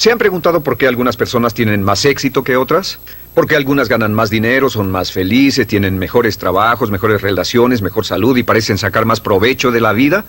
¿Se han preguntado por qué algunas personas tienen más éxito que otras? ¿Por qué algunas ganan más dinero, son más felices, tienen mejores trabajos, mejores relaciones, mejor salud y parecen sacar más provecho de la vida?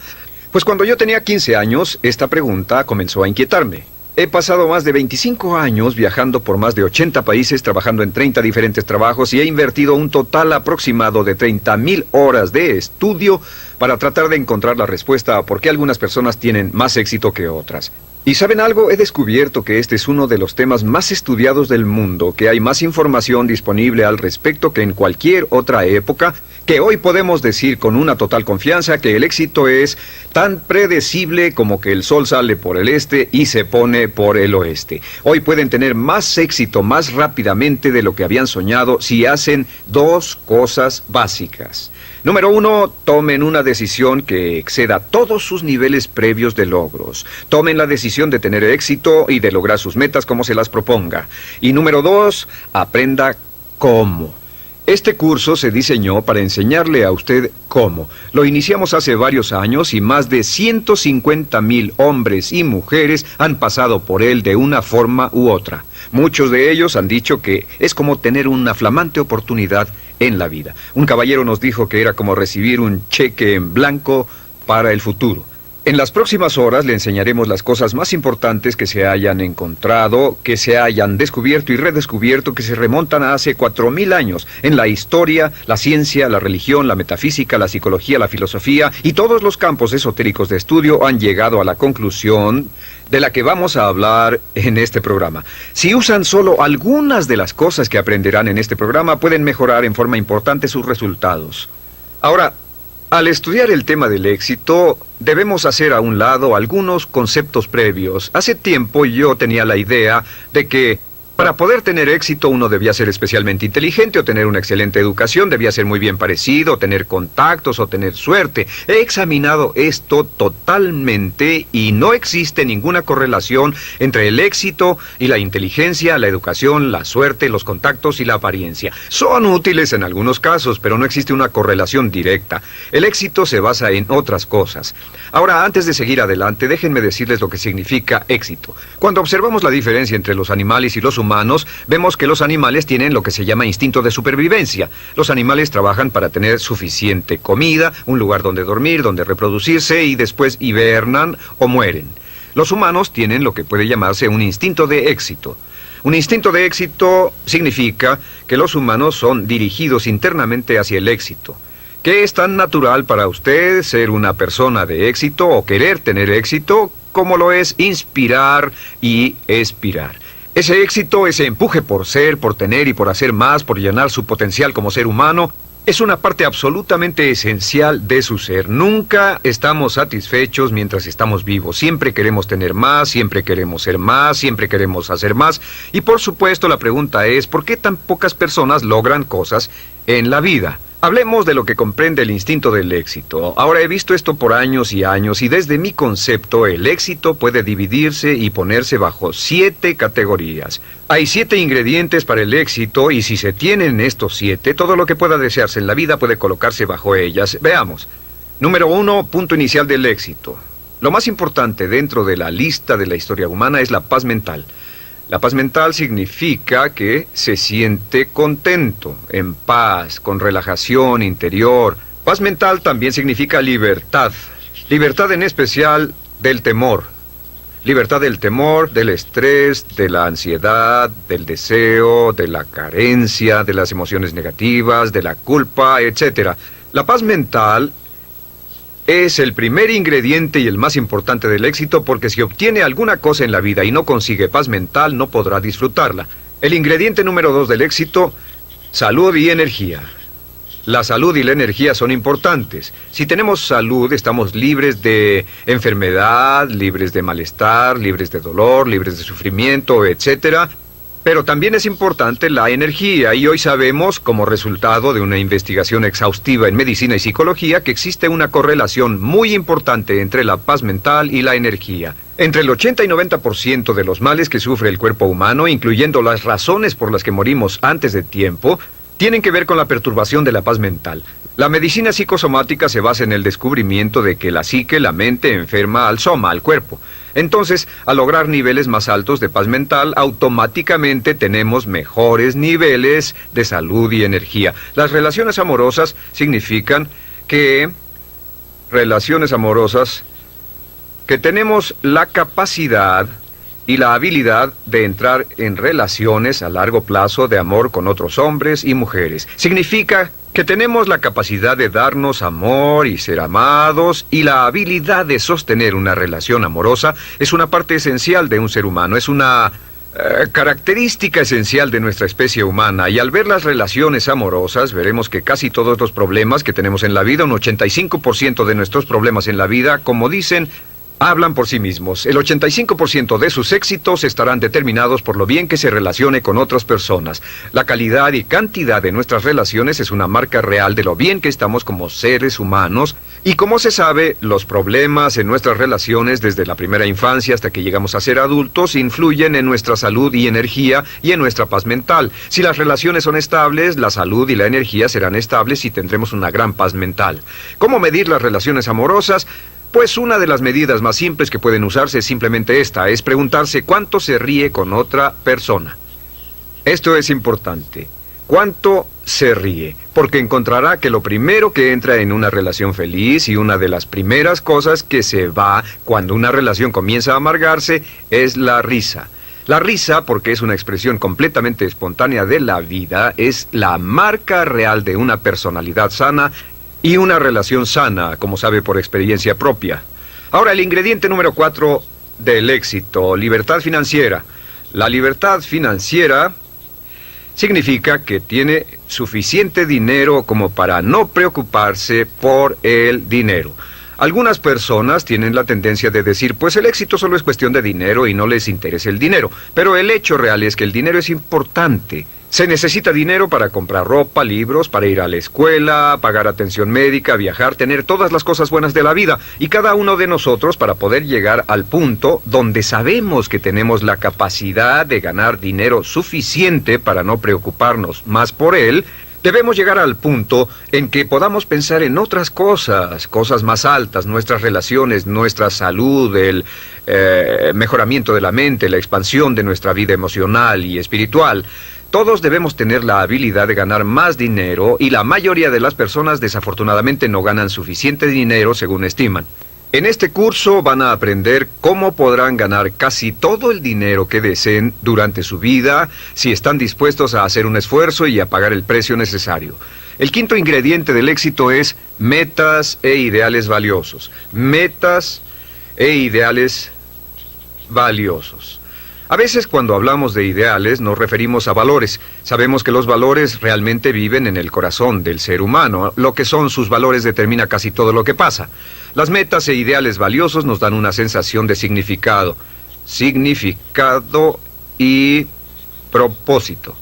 Pues cuando yo tenía 15 años, esta pregunta comenzó a inquietarme. He pasado más de 25 años viajando por más de 80 países, trabajando en 30 diferentes trabajos y he invertido un total aproximado de 30,000 horas de estudio para tratar de encontrar la respuesta a por qué algunas personas tienen más éxito que otras. ¿Y saben algo? He descubierto que este es uno de los temas más estudiados del mundo, que hay más información disponible al respecto que en cualquier otra época, que hoy podemos decir con una total confianza que el éxito es tan predecible como que el sol sale por el este y se pone por el oeste. Hoy pueden tener más éxito más rápidamente de lo que habían soñado si hacen dos cosas básicas. Número 1, tomen una decisión que exceda todos sus niveles previos de logros. Tomen la decisión de tener éxito y de lograr sus metas como se las proponga. Y número 2, aprenda cómo. Este curso se diseñó para enseñarle a usted cómo. Lo iniciamos hace varios años y más de 150,000 hombres y mujeres han pasado por él de una forma u otra. Muchos de ellos han dicho que es como tener una flamante oportunidad en la vida. Un caballero nos dijo que era como recibir un cheque en blanco para el futuro. En las próximas horas le enseñaremos las cosas más importantes que se hayan encontrado, que se hayan descubierto y redescubierto, que se remontan a hace 4,000 años en la historia, la ciencia, la religión, la metafísica, la psicología, la filosofía y todos los campos esotéricos de estudio han llegado a la conclusión de la que vamos a hablar en este programa. Si usan solo algunas de las cosas que aprenderán en este programa, pueden mejorar en forma importante sus resultados. Ahora, al estudiar el tema del éxito, debemos hacer a un lado algunos conceptos previos. Hace tiempo yo tenía la idea de que para poder tener éxito uno debía ser especialmente inteligente o tener una excelente educación, debía ser muy bien parecido, tener contactos o tener suerte. He examinado esto totalmente y no existe ninguna correlación entre el éxito y la inteligencia, la educación, la suerte, los contactos y la apariencia. Son útiles en algunos casos, pero no existe una correlación directa. El éxito se basa en otras cosas. Ahora, antes de seguir adelante, déjenme decirles lo que significa éxito. Cuando observamos la diferencia entre los animales y los humanos, vemos que los animales tienen lo que se llama instinto de supervivencia. Los animales trabajan para tener suficiente comida, un lugar donde dormir, donde reproducirse y después hibernan o mueren. Los humanos tienen lo que puede llamarse un instinto de éxito. Un instinto de éxito significa que los humanos son dirigidos internamente hacia el éxito. ¿Qué es tan natural para usted ser una persona de éxito o querer tener éxito como lo es inspirar y expirar? Ese éxito, ese empuje por ser, por tener y por hacer más, por llenar su potencial como ser humano, es una parte absolutamente esencial de su ser. Nunca estamos satisfechos mientras estamos vivos. Siempre queremos tener más, siempre queremos ser más, siempre queremos hacer más. Y por supuesto la pregunta es, ¿por qué tan pocas personas logran cosas en la vida? Hablemos de lo que comprende el instinto del éxito. Ahora he visto esto por años y años y desde mi concepto el éxito puede dividirse y ponerse bajo 7 categorías. Hay 7 ingredientes para el éxito y si se tienen estos 7, todo lo que pueda desearse en la vida puede colocarse bajo ellas. Veamos. Número 1, punto inicial del éxito. Lo más importante dentro de la lista de la historia humana es la paz mental. La paz mental significa que se siente contento, en paz, con relajación interior. Paz mental también significa libertad. Libertad en especial del temor. Libertad del temor, del estrés, de la ansiedad, del deseo, de la carencia, de las emociones negativas, de la culpa, etc. La paz mental es el primer ingrediente y el más importante del éxito porque si obtiene alguna cosa en la vida y no consigue paz mental, no podrá disfrutarla. El ingrediente número 2 del éxito, salud y energía. La salud y la energía son importantes. Si tenemos salud, estamos libres de enfermedad, libres de malestar, libres de dolor, libres de sufrimiento, etc. Pero también es importante la energía y hoy sabemos, como resultado de una investigación exhaustiva en medicina y psicología, que existe una correlación muy importante entre la paz mental y la energía. Entre el 80 y 90% de los males que sufre el cuerpo humano, incluyendo las razones por las que morimos antes de tiempo, tienen que ver con la perturbación de la paz mental. La medicina psicosomática se basa en el descubrimiento de que la psique, la mente, enferma al soma, al cuerpo. Entonces, al lograr niveles más altos de paz mental, automáticamente tenemos mejores niveles de salud y energía. Las relaciones amorosas significan que tenemos la capacidad y la habilidad de entrar en relaciones a largo plazo de amor con otros hombres y mujeres. Significa que tenemos la capacidad de darnos amor y ser amados, y la habilidad de sostener una relación amorosa es una parte esencial de un ser humano, es una característica esencial de nuestra especie humana. Y al ver las relaciones amorosas, veremos que casi todos los problemas que tenemos en la vida, un 85% de nuestros problemas en la vida, como dicen, hablan por sí mismos. El 85% de sus éxitos estarán determinados por lo bien que se relacione con otras personas. La calidad y cantidad de nuestras relaciones es una marca real de lo bien que estamos como seres humanos. Y como se sabe, los problemas en nuestras relaciones desde la primera infancia hasta que llegamos a ser adultos influyen en nuestra salud y energía y en nuestra paz mental. Si las relaciones son estables, la salud y la energía serán estables y tendremos una gran paz mental. ¿Cómo medir las relaciones amorosas? Pues una de las medidas más simples que pueden usarse es simplemente esta, es preguntarse cuánto se ríe con otra persona. Esto es importante. ¿Cuánto se ríe? Porque encontrará que lo primero que entra en una relación feliz y una de las primeras cosas que se va cuando una relación comienza a amargarse es la risa. La risa, porque es una expresión completamente espontánea de la vida, es la marca real de una personalidad sana y una relación sana, como sabe por experiencia propia. Ahora, el ingrediente número 4 del éxito, libertad financiera. La libertad financiera significa que tiene suficiente dinero como para no preocuparse por el dinero. Algunas personas tienen la tendencia de decir, pues el éxito solo es cuestión de dinero y no les interesa el dinero. Pero el hecho real es que el dinero es importante. Se necesita dinero para comprar ropa, libros, para ir a la escuela, pagar atención médica, viajar, tener todas las cosas buenas de la vida. Y cada uno de nosotros, para poder llegar al punto donde sabemos que tenemos la capacidad de ganar dinero suficiente para no preocuparnos más por él, debemos llegar al punto en que podamos pensar en otras cosas, cosas más altas, nuestras relaciones, nuestra salud, el mejoramiento de la mente, la expansión de nuestra vida emocional y espiritual. Todos debemos tener la habilidad de ganar más dinero y la mayoría de las personas desafortunadamente no ganan suficiente dinero según estiman. En este curso van a aprender cómo podrán ganar casi todo el dinero que deseen durante su vida si están dispuestos a hacer un esfuerzo y a pagar el precio necesario. El quinto ingrediente del éxito es metas e ideales valiosos. Metas e ideales valiosos. A veces cuando hablamos de ideales nos referimos a valores. Sabemos que los valores realmente viven en el corazón del ser humano. Lo que son sus valores determina casi todo lo que pasa. Las metas e ideales valiosos nos dan una sensación de significado. Significado y propósito.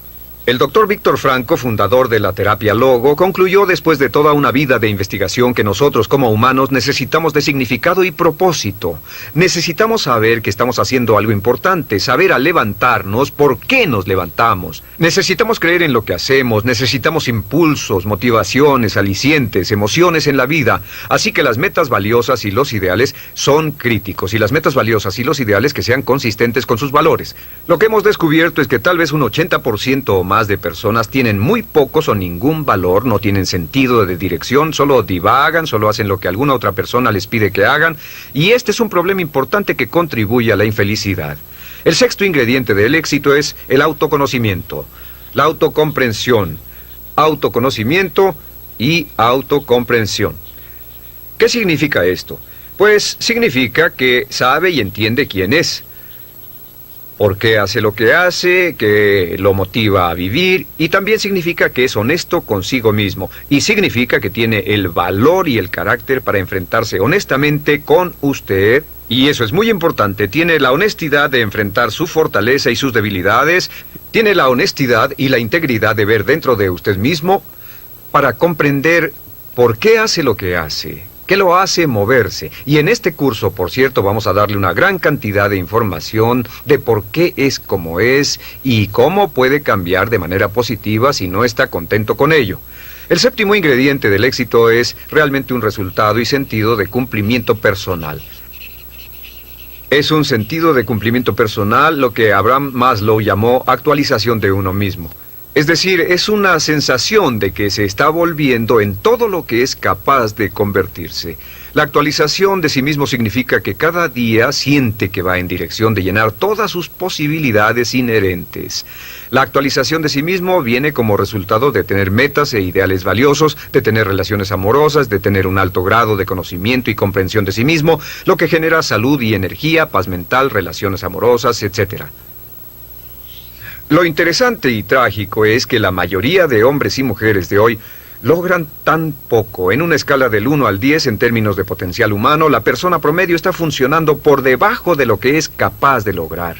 El doctor Víctor Frankl, fundador de la terapia Logo, concluyó después de toda una vida de investigación que nosotros como humanos necesitamos de significado y propósito. Necesitamos saber que estamos haciendo algo importante, saber al levantarnos por qué nos levantamos. Necesitamos creer en lo que hacemos, necesitamos impulsos, motivaciones, alicientes, emociones en la vida. Así que las metas valiosas y los ideales son críticos, y las metas valiosas y los ideales que sean consistentes con sus valores. Lo que hemos descubierto es que tal vez un 80% o más de personas tienen muy pocos o ningún valor, no tienen sentido de dirección, solo divagan, solo hacen lo que alguna otra persona les pide que hagan, y este es un problema importante que contribuye a la infelicidad. El sexto ingrediente del éxito es el autoconocimiento, la autocomprensión, autoconocimiento y autocomprensión. ¿Qué significa esto? Pues significa que sabe y entiende quién es, por qué hace lo que hace, que lo motiva a vivir, y también significa que es honesto consigo mismo, y significa que tiene el valor y el carácter para enfrentarse honestamente con usted, y eso es muy importante. Tiene la honestidad de enfrentar su fortaleza y sus debilidades, tiene la honestidad y la integridad de ver dentro de usted mismo para comprender por qué hace lo que hace. ¿Qué lo hace moverse? Y en este curso, por cierto, vamos a darle una gran cantidad de información de por qué es como es y cómo puede cambiar de manera positiva si no está contento con ello. El séptimo ingrediente del éxito es realmente un resultado y sentido de cumplimiento personal. Es un sentido de cumplimiento personal, lo que Abraham Maslow llamó actualización de uno mismo. Es decir, es una sensación de que se está volviendo en todo lo que es capaz de convertirse. La actualización de sí mismo significa que cada día siente que va en dirección de llenar todas sus posibilidades inherentes. La actualización de sí mismo viene como resultado de tener metas e ideales valiosos, de tener relaciones amorosas, de tener un alto grado de conocimiento y comprensión de sí mismo, lo que genera salud y energía, paz mental, relaciones amorosas, etc. Lo interesante y trágico es que la mayoría de hombres y mujeres de hoy logran tan poco. En una escala del 1 al 10 en términos de potencial humano, la persona promedio está funcionando por debajo de lo que es capaz de lograr.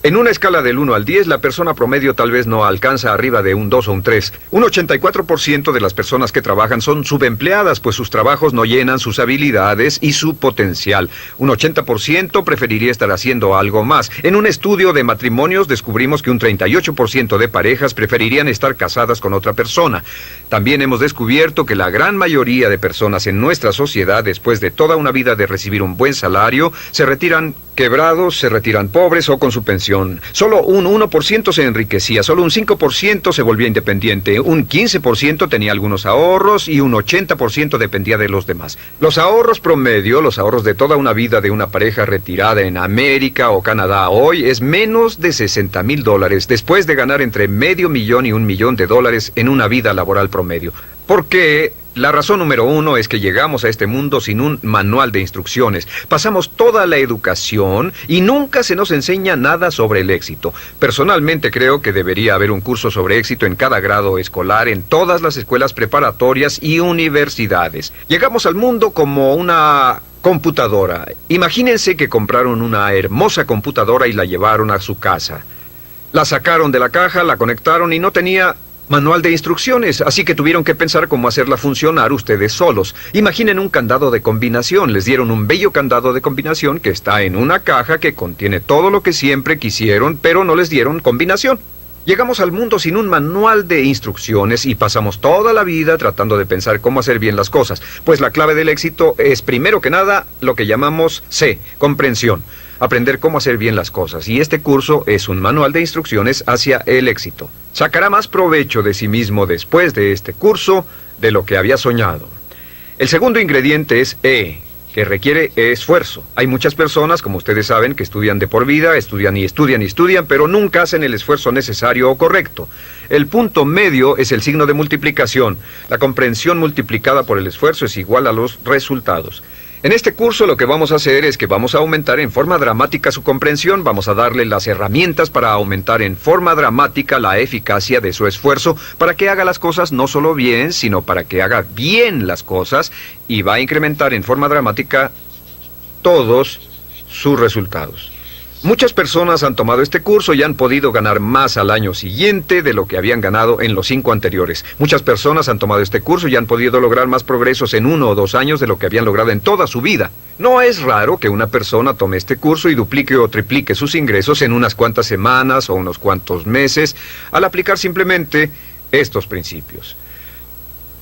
En una escala del 1 al 10, la persona promedio tal vez no alcanza arriba de un 2 o un 3. Un 84% de las personas que trabajan son subempleadas, pues sus trabajos no llenan sus habilidades y su potencial. Un 80% preferiría estar haciendo algo más. En un estudio de matrimonios descubrimos que un 38% de parejas preferirían estar casadas con otra persona. También hemos descubierto que la gran mayoría de personas en nuestra sociedad, después de toda una vida de recibir un buen salario, se retiran quebrados, se retiran pobres o con su pensión. Solo un 1% se enriquecía, solo un 5% se volvía independiente, un 15% tenía algunos ahorros y un 80% dependía de los demás. Los ahorros promedio, los ahorros de toda una vida de una pareja retirada en América o Canadá hoy es menos de $60,000 después de ganar entre $500,000 y $1,000,000 en una vida laboral promedio. Porque la razón número 1 es que llegamos a este mundo sin un manual de instrucciones. Pasamos toda la educación y nunca se nos enseña nada sobre el éxito. Personalmente creo que debería haber un curso sobre éxito en cada grado escolar, en todas las escuelas preparatorias y universidades. Llegamos al mundo como una computadora. Imagínense que compraron una hermosa computadora y la llevaron a su casa. La sacaron de la caja, la conectaron y no tenía manual de instrucciones, así que tuvieron que pensar cómo hacerla funcionar ustedes solos. Imaginen un candado de combinación. Les dieron un bello candado de combinación que está en una caja que contiene todo lo que siempre quisieron, pero no les dieron combinación. Llegamos al mundo sin un manual de instrucciones y pasamos toda la vida tratando de pensar cómo hacer bien las cosas. Pues la clave del éxito es, primero que nada, lo que llamamos C, comprensión. Aprender cómo hacer bien las cosas, y este curso es un manual de instrucciones hacia el éxito. Sacará más provecho de sí mismo después de este curso de lo que había soñado. El segundo ingrediente es E, que requiere esfuerzo. Hay muchas personas, como ustedes saben, que estudian de por vida, estudian y estudian y estudian, pero nunca hacen el esfuerzo necesario o correcto. El punto medio es el signo de multiplicación. La comprensión multiplicada por el esfuerzo es igual a los resultados. En este curso lo que vamos a hacer es que vamos a aumentar en forma dramática su comprensión, vamos a darle las herramientas para aumentar en forma dramática la eficacia de su esfuerzo, para que haga las cosas no solo bien, sino para que haga bien las cosas, y va a incrementar en forma dramática todos sus resultados. Muchas personas han tomado este curso y han podido ganar más al año siguiente de lo que habían ganado en los 5 anteriores. Muchas personas han tomado este curso y han podido lograr más progresos en 1 o 2 años de lo que habían logrado en toda su vida. No es raro que una persona tome este curso y duplique o triplique sus ingresos en unas cuantas semanas o unos cuantos meses al aplicar simplemente estos principios.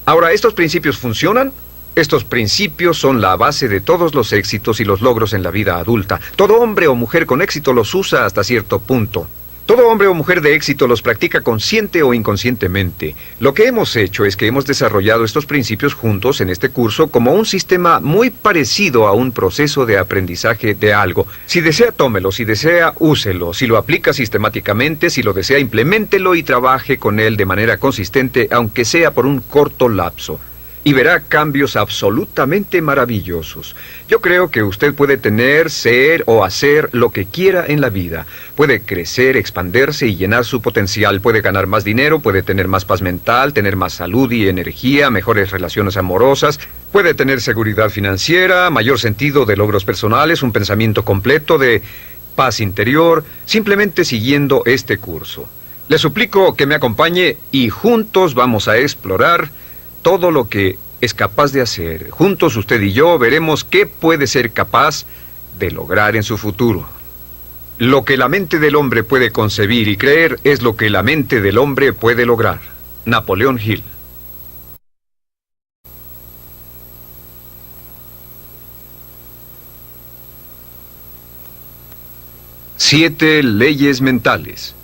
Ahora, ¿estos principios funcionan? Estos principios son la base de todos los éxitos y los logros en la vida adulta. Todo hombre o mujer con éxito los usa hasta cierto punto. Todo hombre o mujer de éxito los practica consciente o inconscientemente. Lo que hemos hecho es que hemos desarrollado estos principios juntos en este curso como un sistema muy parecido a un proceso de aprendizaje de algo. Si desea, tómelo; si desea, úselo; si lo aplica sistemáticamente; si lo desea, impleméntelo y trabaje con él de manera consistente, aunque sea por un corto lapso. Y verá cambios absolutamente maravillosos. Yo creo que usted puede tener, ser o hacer lo que quiera en la vida. Puede crecer, expandirse y llenar su potencial. Puede ganar más dinero, puede tener más paz mental, tener más salud y energía, mejores relaciones amorosas. Puede tener seguridad financiera, mayor sentido de logros personales, un pensamiento completo de paz interior, simplemente siguiendo este curso. Le suplico que me acompañe y juntos vamos a explorar todo lo que es capaz de hacer. Juntos usted y yo veremos qué puede ser capaz de lograr en su futuro. Lo que la mente del hombre puede concebir y creer es lo que la mente del hombre puede lograr. Napoleón Hill. 7 leyes mentales.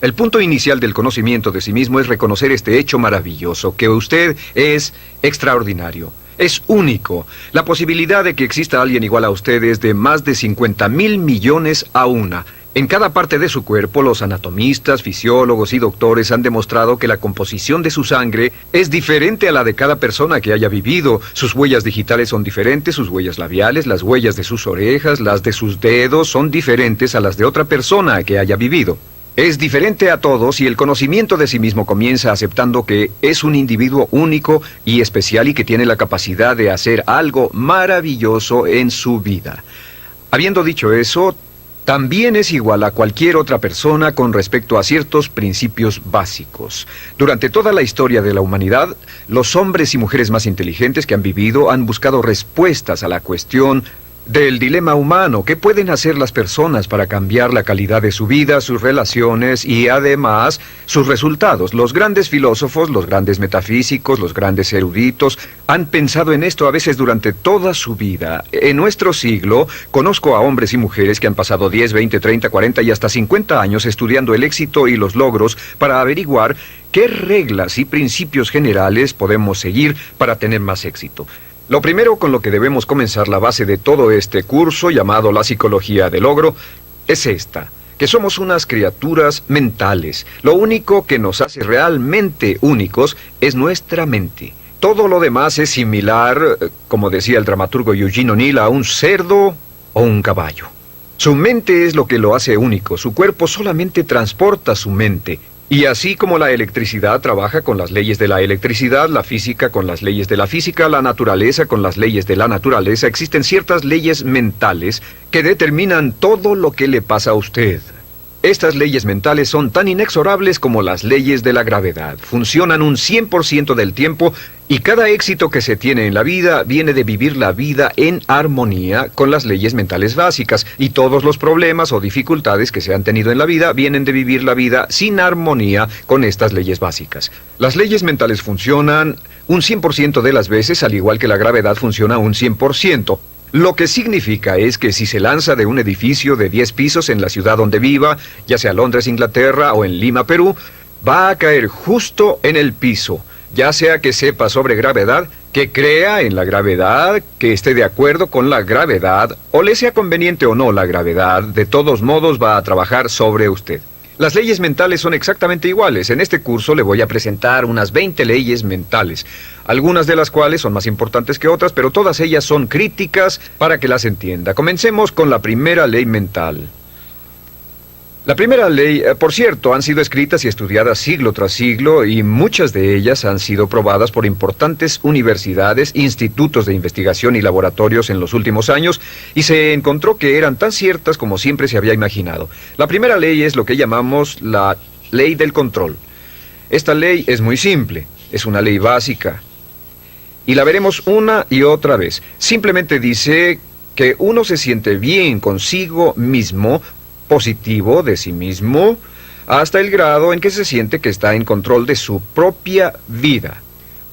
El punto inicial del conocimiento de sí mismo es reconocer este hecho maravilloso, que usted es extraordinario, es único. La posibilidad de que exista alguien igual a usted es de más de 50,000 millones a una. En cada parte de su cuerpo, los anatomistas, fisiólogos y doctores han demostrado que la composición de su sangre es diferente a la de cada persona que haya vivido. Sus huellas digitales son diferentes, sus huellas labiales, las huellas de sus orejas, las de sus dedos son diferentes a las de otra persona que haya vivido. Es diferente a todos y el conocimiento de sí mismo comienza aceptando que es un individuo único y especial y que tiene la capacidad de hacer algo maravilloso en su vida. Habiendo dicho eso, también es igual a cualquier otra persona con respecto a ciertos principios básicos. Durante toda la historia de la humanidad, los hombres y mujeres más inteligentes que han vivido han buscado respuestas a la cuestión del dilema humano. ¿Qué pueden hacer las personas para cambiar la calidad de su vida, sus relaciones y además sus resultados? Los grandes filósofos, los grandes metafísicos, los grandes eruditos han pensado en esto a veces durante toda su vida. En nuestro siglo conozco a hombres y mujeres que han pasado 10, 20, 30, 40 y hasta 50 años estudiando el éxito y los logros para averiguar qué reglas y principios generales podemos seguir para tener más éxito. Lo primero con lo que debemos comenzar la base de todo este curso, llamado la psicología del logro, es esta, que somos unas criaturas mentales. Lo único que nos hace realmente únicos es nuestra mente. Todo lo demás es similar, como decía el dramaturgo Eugene O'Neill, a un cerdo o un caballo. Su mente es lo que lo hace único, su cuerpo solamente transporta su mente. Y así como la electricidad trabaja con las leyes de la electricidad, la física con las leyes de la física, la naturaleza con las leyes de la naturaleza, existen ciertas leyes mentales que determinan todo lo que le pasa a usted. Estas leyes mentales son tan inexorables como las leyes de la gravedad. Funcionan un 100% del tiempo y cada éxito que se tiene en la vida viene de vivir la vida en armonía con las leyes mentales básicas. Y todos los problemas o dificultades que se han tenido en la vida vienen de vivir la vida sin armonía con estas leyes básicas. Las leyes mentales funcionan un 100% de las veces, al igual que la gravedad funciona un 100%. Lo que significa es que si se lanza de un edificio de 10 pisos en la ciudad donde viva, ya sea Londres, Inglaterra o en Lima, Perú, va a caer justo en el piso, ya sea que sepa sobre gravedad, que crea en la gravedad, que esté de acuerdo con la gravedad, o le sea conveniente o no la gravedad, de todos modos va a trabajar sobre usted. Las leyes mentales son exactamente iguales. En este curso le voy a presentar unas 20 leyes mentales, algunas de las cuales son más importantes que otras, pero todas ellas son críticas para que las entienda. Comencemos con la primera ley mental. La primera ley, por cierto, han sido escritas y estudiadas siglo tras siglo y muchas de ellas han sido probadas por importantes universidades, institutos de investigación y laboratorios en los últimos años y se encontró que eran tan ciertas como siempre se había imaginado. La primera ley es lo que llamamos la ley del control. Esta ley es muy simple, es una ley básica y la veremos una y otra vez. Simplemente dice que uno se siente bien consigo mismo, positivo de sí mismo, hasta el grado en que se siente que está en control de su propia vida.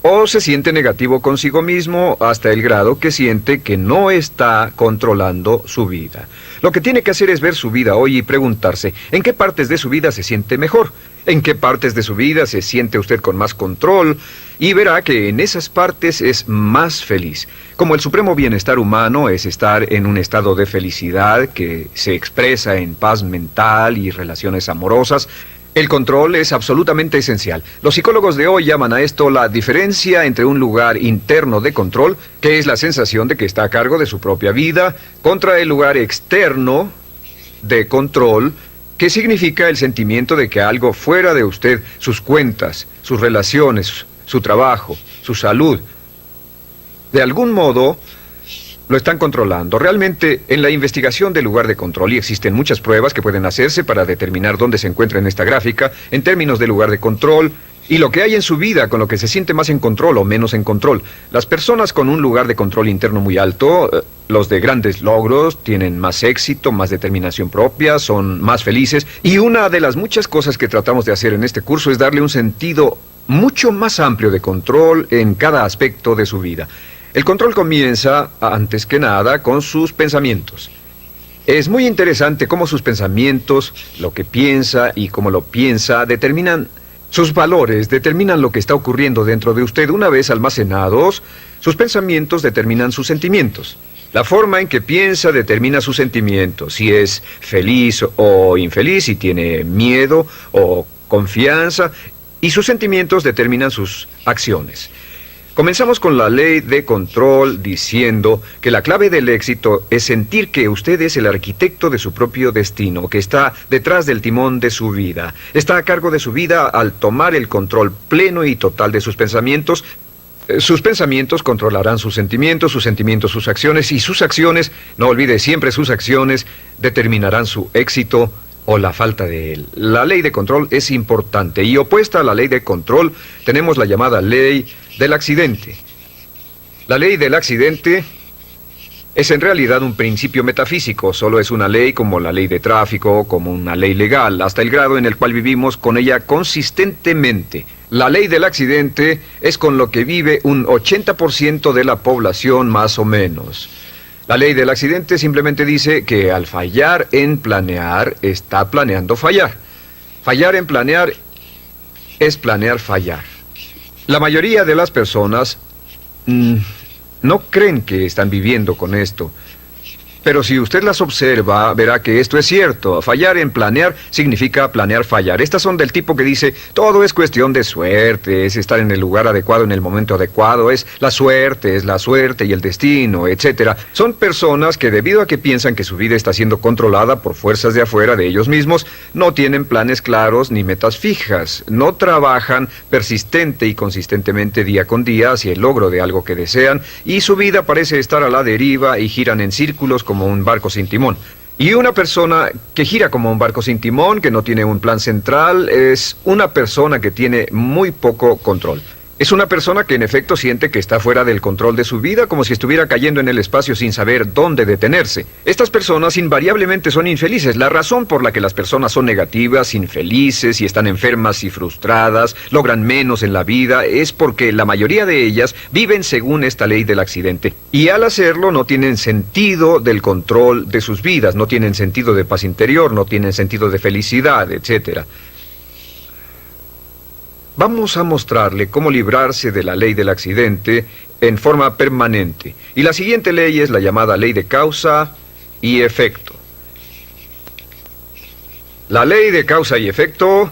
O se siente negativo consigo mismo hasta el grado que siente que no está controlando su vida. Lo que tiene que hacer es ver su vida hoy y preguntarse, ¿en qué partes de su vida se siente mejor? ¿En qué partes de su vida se siente usted con más control? Y verá que en esas partes es más feliz. Como el supremo bienestar humano es estar en un estado de felicidad que se expresa en paz mental y relaciones amorosas, el control es absolutamente esencial. Los psicólogos de hoy llaman a esto la diferencia entre un lugar interno de control, que es la sensación de que está a cargo de su propia vida, contra el lugar externo de control, que significa el sentimiento de que algo fuera de usted, sus cuentas, sus relaciones, su trabajo, su salud, de algún modo lo están controlando. Realmente, en la investigación del lugar de control, y existen muchas pruebas que pueden hacerse para determinar dónde se encuentra en esta gráfica, en términos de lugar de control, y lo que hay en su vida con lo que se siente más en control o menos en control. Las personas con un lugar de control interno muy alto, los de grandes logros, tienen más éxito, más determinación propia, son más felices, y una de las muchas cosas que tratamos de hacer en este curso es darle un sentido mucho más amplio de control en cada aspecto de su vida. El control comienza, antes que nada, con sus pensamientos. Es muy interesante cómo sus pensamientos, lo que piensa y cómo lo piensa, determinan sus valores, determinan lo que está ocurriendo dentro de usted. Una vez almacenados, sus pensamientos determinan sus sentimientos. La forma en que piensa determina sus sentimientos, si es feliz o infeliz, si tiene miedo o confianza, y sus sentimientos determinan sus acciones. Comenzamos con la ley de control diciendo que la clave del éxito es sentir que usted es el arquitecto de su propio destino, que está detrás del timón de su vida, está a cargo de su vida al tomar el control pleno y total de sus pensamientos. Sus pensamientos controlarán sus sentimientos sus acciones, y sus acciones, no olvide siempre sus acciones, determinarán su éxito o la falta de él. La ley de control es importante, y opuesta a la ley de control tenemos la llamada ley del accidente. La ley del accidente es en realidad un principio metafísico, solo es una ley como la ley de tráfico, como una ley legal, hasta el grado en el cual vivimos con ella consistentemente. La ley del accidente es con lo que vive un 80% de la población más o menos. La ley del accidente simplemente dice que al fallar en planear, está planeando fallar. Fallar en planear es planear fallar. La mayoría de las personas no creen que están viviendo con esto. Pero si usted las observa, verá que esto es cierto. Fallar en planear significa planear fallar. Estas son del tipo que dice, todo es cuestión de suerte, es estar en el lugar adecuado en el momento adecuado, es la suerte y el destino, etc. Son personas que, debido a que piensan que su vida está siendo controlada por fuerzas de afuera de ellos mismos, no tienen planes claros ni metas fijas, no trabajan persistente y consistentemente día con día hacia el logro de algo que desean, y su vida parece estar a la deriva y giran en círculos como un barco sin timón. Y una persona que gira como un barco sin timón, que no tiene un plan central, es una persona que tiene muy poco control. Es una persona que en efecto siente que está fuera del control de su vida, como si estuviera cayendo en el espacio sin saber dónde detenerse. Estas personas invariablemente son infelices. La razón por la que las personas son negativas, infelices y están enfermas y frustradas, logran menos en la vida, es porque la mayoría de ellas viven según esta ley del accidente. Y al hacerlo no tienen sentido del control de sus vidas, no tienen sentido de paz interior, no tienen sentido de felicidad, etc. Vamos a mostrarle cómo librarse de la ley del accidente en forma permanente. Y la siguiente ley es la llamada ley de causa y efecto. La ley de causa y efecto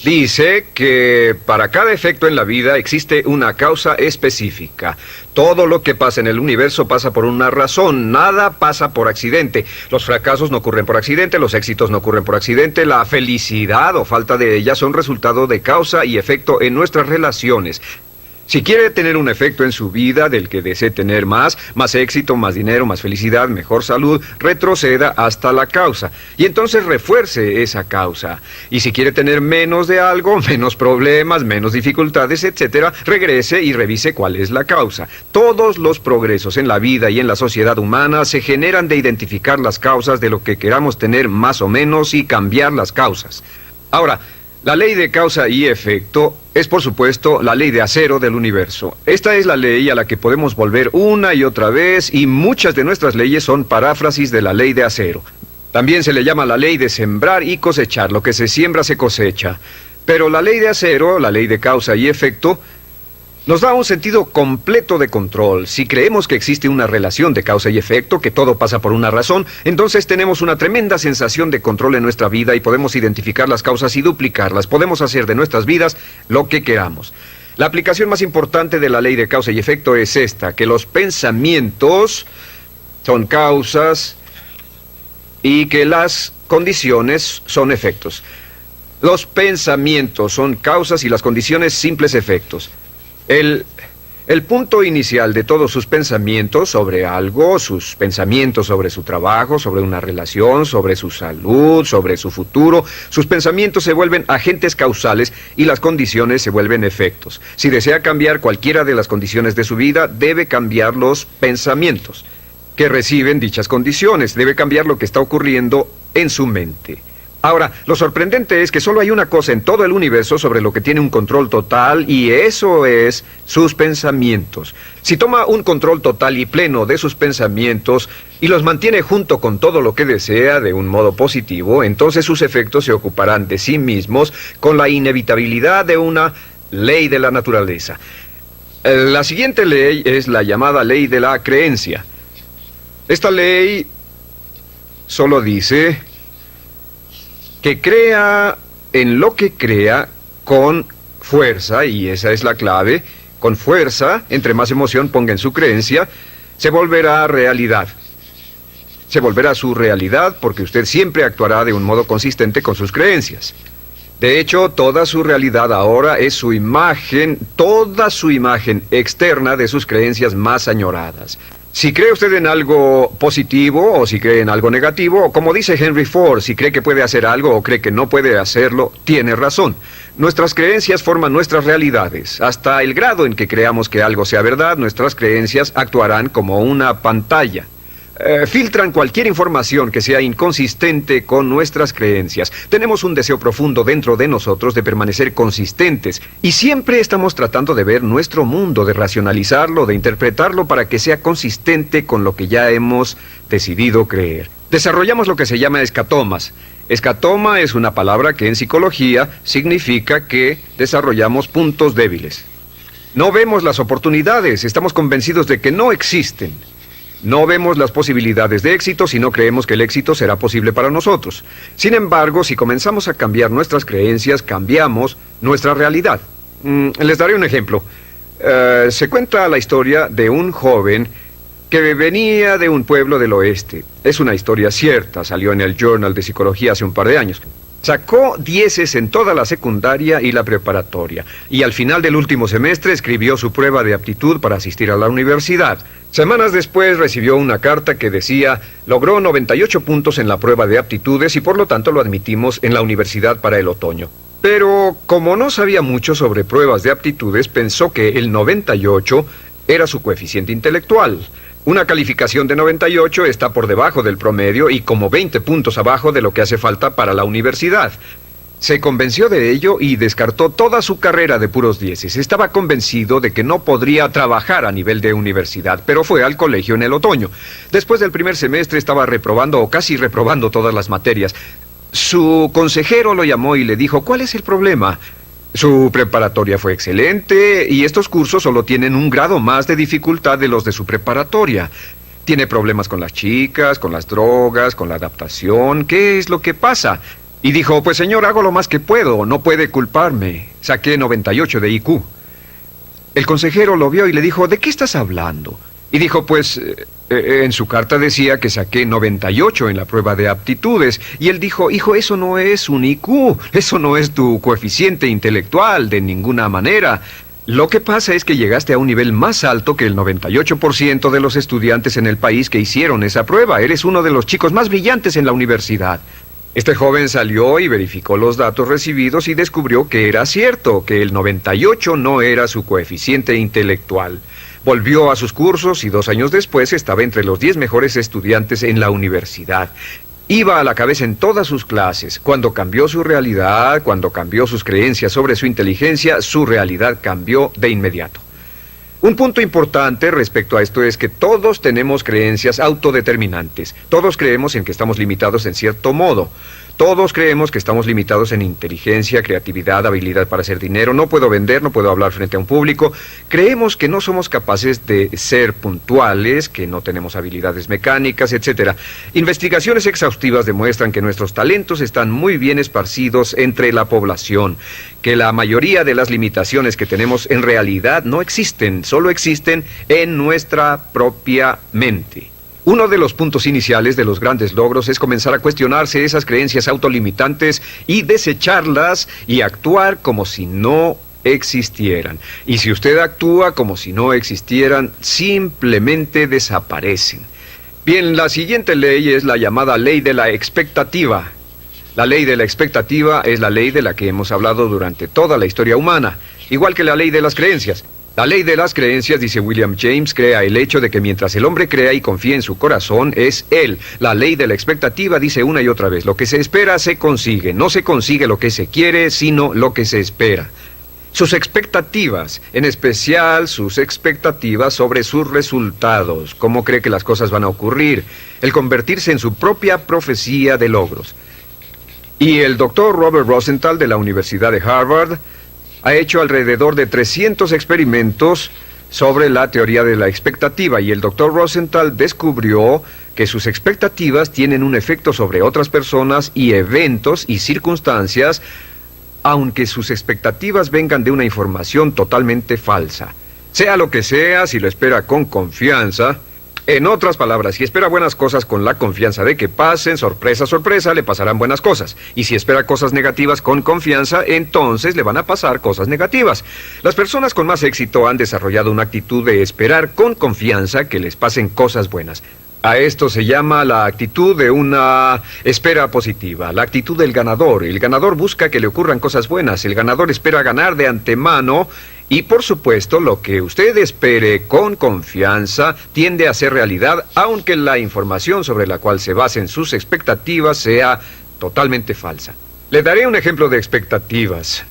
dice que para cada efecto en la vida existe una causa específica. Todo lo que pasa en el universo pasa por una razón, nada pasa por accidente. Los fracasos no ocurren por accidente, los éxitos no ocurren por accidente, la felicidad o falta de ella son resultado de causa y efecto en nuestras relaciones. Si quiere tener un efecto en su vida del que desee tener más éxito, más dinero, más felicidad, mejor salud, retroceda hasta la causa. Y entonces refuerce esa causa. Y si quiere tener menos de algo, menos problemas, menos dificultades, etc., regrese y revise cuál es la causa. Todos los progresos en la vida y en la sociedad humana se generan de identificar las causas de lo que queramos tener más o menos y cambiar las causas. Ahora, la ley de causa y efecto es, por supuesto, la ley de acero del universo. Esta es la ley a la que podemos volver una y otra vez, y muchas de nuestras leyes son paráfrasis de la ley de acero. También se le llama la ley de sembrar y cosechar. Lo que se siembra se cosecha. Pero la ley de acero, la ley de causa y efecto, nos da un sentido completo de control. Si creemos que existe una relación de causa y efecto, que todo pasa por una razón, entonces tenemos una tremenda sensación de control en nuestra vida y podemos identificar las causas y duplicarlas. Podemos hacer de nuestras vidas lo que queramos. La aplicación más importante de la ley de causa y efecto es esta, que los pensamientos son causas y que las condiciones son efectos. Los pensamientos son causas y las condiciones simples efectos. El punto inicial de todos sus pensamientos sobre algo, sus pensamientos sobre su trabajo, sobre una relación, sobre su salud, sobre su futuro, sus pensamientos se vuelven agentes causales y las condiciones se vuelven efectos. Si desea cambiar cualquiera de las condiciones de su vida, debe cambiar los pensamientos que reciben dichas condiciones, debe cambiar lo que está ocurriendo en su mente. Ahora, lo sorprendente es que solo hay una cosa en todo el universo sobre lo que tiene un control total, y eso es sus pensamientos. Si toma un control total y pleno de sus pensamientos y los mantiene junto con todo lo que desea de un modo positivo, entonces sus efectos se ocuparán de sí mismos con la inevitabilidad de una ley de la naturaleza. La siguiente ley es la llamada ley de la creencia. Esta ley solo dice que crea en lo que crea con fuerza, y esa es la clave. Con fuerza, entre más emoción ponga en su creencia, se volverá realidad. Se volverá su realidad porque usted siempre actuará de un modo consistente con sus creencias. De hecho, toda su realidad ahora es su imagen, toda su imagen externa de sus creencias más añoradas. Si cree usted en algo positivo o si cree en algo negativo, o como dice Henry Ford, si cree que puede hacer algo o cree que no puede hacerlo, tiene razón. Nuestras creencias forman nuestras realidades. Hasta el grado en que creamos que algo sea verdad, nuestras creencias actuarán como una pantalla. Filtran cualquier información que sea inconsistente con nuestras creencias. Tenemos un deseo profundo dentro de nosotros de permanecer consistentes y siempre estamos tratando de ver nuestro mundo, de racionalizarlo, de interpretarlo para que sea consistente con lo que ya hemos decidido creer. Desarrollamos lo que se llama escatomas. Escatoma es una palabra que en psicología significa que desarrollamos puntos débiles. No vemos las oportunidades, estamos convencidos de que no existen. No vemos las posibilidades de éxito si no creemos que el éxito será posible para nosotros. Sin embargo, si comenzamos a cambiar nuestras creencias, cambiamos nuestra realidad. Les daré un ejemplo. Se cuenta la historia de un joven que venía de un pueblo del oeste. Es una historia cierta, salió en el Journal de Psicología hace un par de años. Sacó 10 en toda la secundaria y la preparatoria, y al final del último semestre escribió su prueba de aptitud para asistir a la universidad. Semanas después recibió una carta que decía: logró 98 puntos en la prueba de aptitudes y por lo tanto lo admitimos en la universidad para el otoño. Pero como no sabía mucho sobre pruebas de aptitudes, pensó que el 98 era su coeficiente intelectual. Una calificación de 98 está por debajo del promedio y como 20 puntos abajo de lo que hace falta para la universidad. Se convenció de ello y descartó toda su carrera de puros 10. Estaba convencido de que no podría trabajar a nivel de universidad, pero fue al colegio en el otoño. Después del primer semestre estaba reprobando o casi reprobando todas las materias. Su consejero lo llamó y le dijo: ¿cuál es el problema? Su preparatoria fue excelente y estos cursos solo tienen un grado más de dificultad de los de su preparatoria. Tiene problemas con las chicas, con las drogas, con la adaptación. ¿Qué es lo que pasa? Y dijo: pues señor, hago lo más que puedo, no puede culparme. Saqué 98 de IQ. El consejero lo vio y le dijo: ¿de qué estás hablando? Y dijo: pues en su carta decía que saqué 98 en la prueba de aptitudes. Y él dijo: hijo, eso no es un IQ, eso no es tu coeficiente intelectual de ninguna manera. Lo que pasa es que llegaste a un nivel más alto que el 98% de los estudiantes en el país que hicieron esa prueba. Eres uno de los chicos más brillantes en la universidad. Este joven salió y verificó los datos recibidos y descubrió que era cierto, que el 98 no era su coeficiente intelectual. Volvió a sus cursos y 2 años después estaba entre los 10 mejores estudiantes en la universidad. Iba a la cabeza en todas sus clases. Cuando cambió su realidad, cuando cambió sus creencias sobre su inteligencia, su realidad cambió de inmediato. Un punto importante respecto a esto es que todos tenemos creencias autodeterminantes. Todos creemos en que estamos limitados en cierto modo. Todos creemos que estamos limitados en inteligencia, creatividad, habilidad para hacer dinero. No puedo vender, no puedo hablar frente a un público. Creemos que no somos capaces de ser puntuales, que no tenemos habilidades mecánicas, etc. Investigaciones exhaustivas demuestran que nuestros talentos están muy bien esparcidos entre la población, que la mayoría de las limitaciones que tenemos en realidad no existen, solo existen en nuestra propia mente. Uno de los puntos iniciales de los grandes logros es comenzar a cuestionarse esas creencias autolimitantes y desecharlas y actuar como si no existieran. Y si usted actúa como si no existieran, simplemente desaparecen. Bien, la siguiente ley es la llamada ley de la expectativa. La ley de la expectativa es la ley de la que hemos hablado durante toda la historia humana, igual que la ley de las creencias. La ley de las creencias, dice William James, crea el hecho de que mientras el hombre crea y confía en su corazón, es él. La ley de la expectativa dice una y otra vez, lo que se espera se consigue. No se consigue lo que se quiere, sino lo que se espera. Sus expectativas, en especial sus expectativas sobre sus resultados, cómo cree que las cosas van a ocurrir, el convertirse en su propia profecía de logros. Y el doctor Robert Rosenthal de la Universidad de Harvard ha hecho alrededor de 300 experimentos sobre la teoría de la expectativa, y el doctor Rosenthal descubrió que sus expectativas tienen un efecto sobre otras personas y eventos y circunstancias, aunque sus expectativas vengan de una información totalmente falsa. Sea lo que sea, si lo espera con confianza. En otras palabras, si espera buenas cosas con la confianza de que pasen, sorpresa, sorpresa, le pasarán buenas cosas. Y si espera cosas negativas con confianza, entonces le van a pasar cosas negativas. Las personas con más éxito han desarrollado una actitud de esperar con confianza que les pasen cosas buenas. A esto se llama la actitud de una espera positiva, la actitud del ganador. El ganador busca que le ocurran cosas buenas, el ganador espera ganar de antemano y, por supuesto, lo que usted espere con confianza tiende a ser realidad, aunque la información sobre la cual se basen sus expectativas sea totalmente falsa. Le daré un ejemplo de expectativas.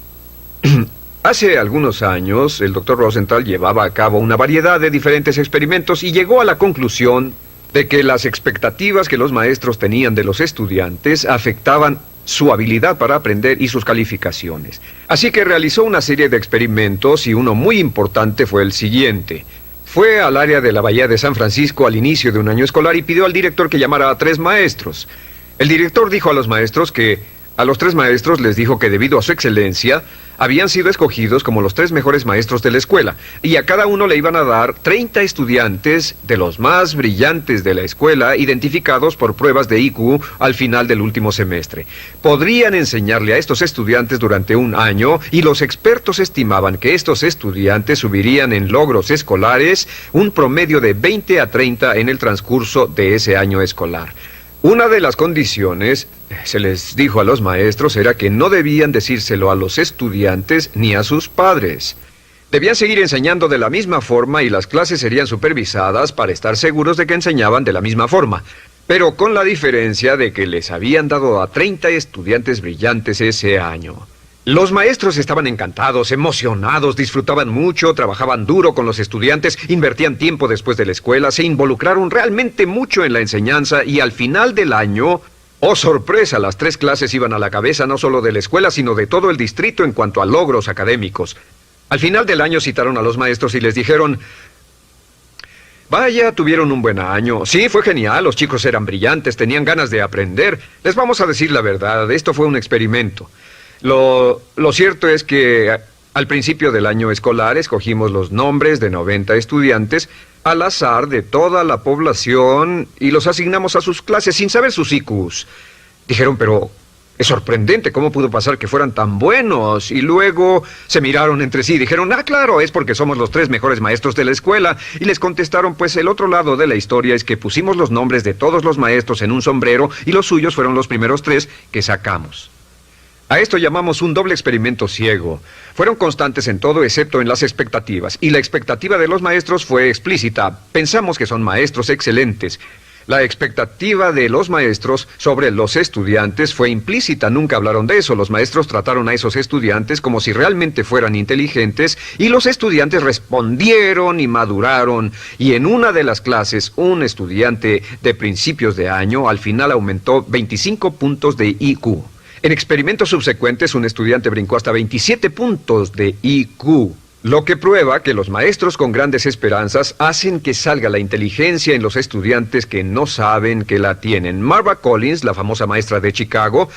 Hace algunos años, el doctor Rosenthal llevaba a cabo una variedad de diferentes experimentos y llegó a la conclusión de que las expectativas que los maestros tenían de los estudiantes afectaban su habilidad para aprender y sus calificaciones. Así que realizó una serie de experimentos y uno muy importante fue el siguiente. Fue al área de la Bahía de San Francisco al inicio de un año escolar y pidió al director que llamara a 3 maestros. El director dijo a los maestros que a los 3 maestros les dijo que debido a su excelencia habían sido escogidos como los 3 mejores maestros de la escuela, y a cada uno le iban a dar 30 estudiantes de los más brillantes de la escuela, identificados por pruebas de IQ al final del último semestre. Podrían enseñarle a estos estudiantes durante un año, y los expertos estimaban que estos estudiantes subirían en logros escolares un promedio de 20 a 30 en el transcurso de ese año escolar. Una de las condiciones, se les dijo a los maestros, era que no debían decírselo a los estudiantes ni a sus padres. Debían seguir enseñando de la misma forma y las clases serían supervisadas para estar seguros de que enseñaban de la misma forma, pero con la diferencia de que les habían dado a 30 estudiantes brillantes ese año. Los maestros estaban encantados, emocionados, disfrutaban mucho, trabajaban duro con los estudiantes, invertían tiempo después de la escuela, se involucraron realmente mucho en la enseñanza y al final del año, ¡oh sorpresa!, las 3 clases iban a la cabeza no solo de la escuela, sino de todo el distrito en cuanto a logros académicos. Al final del año citaron a los maestros y les dijeron: vaya, tuvieron un buen año. Sí, fue genial, los chicos eran brillantes, tenían ganas de aprender. Les vamos a decir la verdad, esto fue un experimento. Lo cierto es que al principio del año escolar escogimos los nombres de 90 estudiantes al azar de toda la población y los asignamos a sus clases sin saber sus IQs. Dijeron, pero es sorprendente, ¿cómo pudo pasar que fueran tan buenos? Y luego se miraron entre sí y dijeron, claro, es porque somos los 3 mejores maestros de la escuela. Y les contestaron, pues el otro lado de la historia es que pusimos los nombres de todos los maestros en un sombrero y los suyos fueron los primeros 3 que sacamos. A esto llamamos un doble experimento ciego. Fueron constantes en todo excepto en las expectativas, y la expectativa de los maestros fue explícita. Pensamos que son maestros excelentes. La expectativa de los maestros sobre los estudiantes fue implícita, nunca hablaron de eso. Los maestros trataron a esos estudiantes como si realmente fueran inteligentes, y los estudiantes respondieron y maduraron. Y en una de las clases, un estudiante de principios de año al final aumentó 25 puntos de IQ. En experimentos subsecuentes, un estudiante brincó hasta 27 puntos de IQ, lo que prueba que los maestros con grandes esperanzas hacen que salga la inteligencia en los estudiantes que no saben que la tienen. Marva Collins, la famosa maestra de Chicago,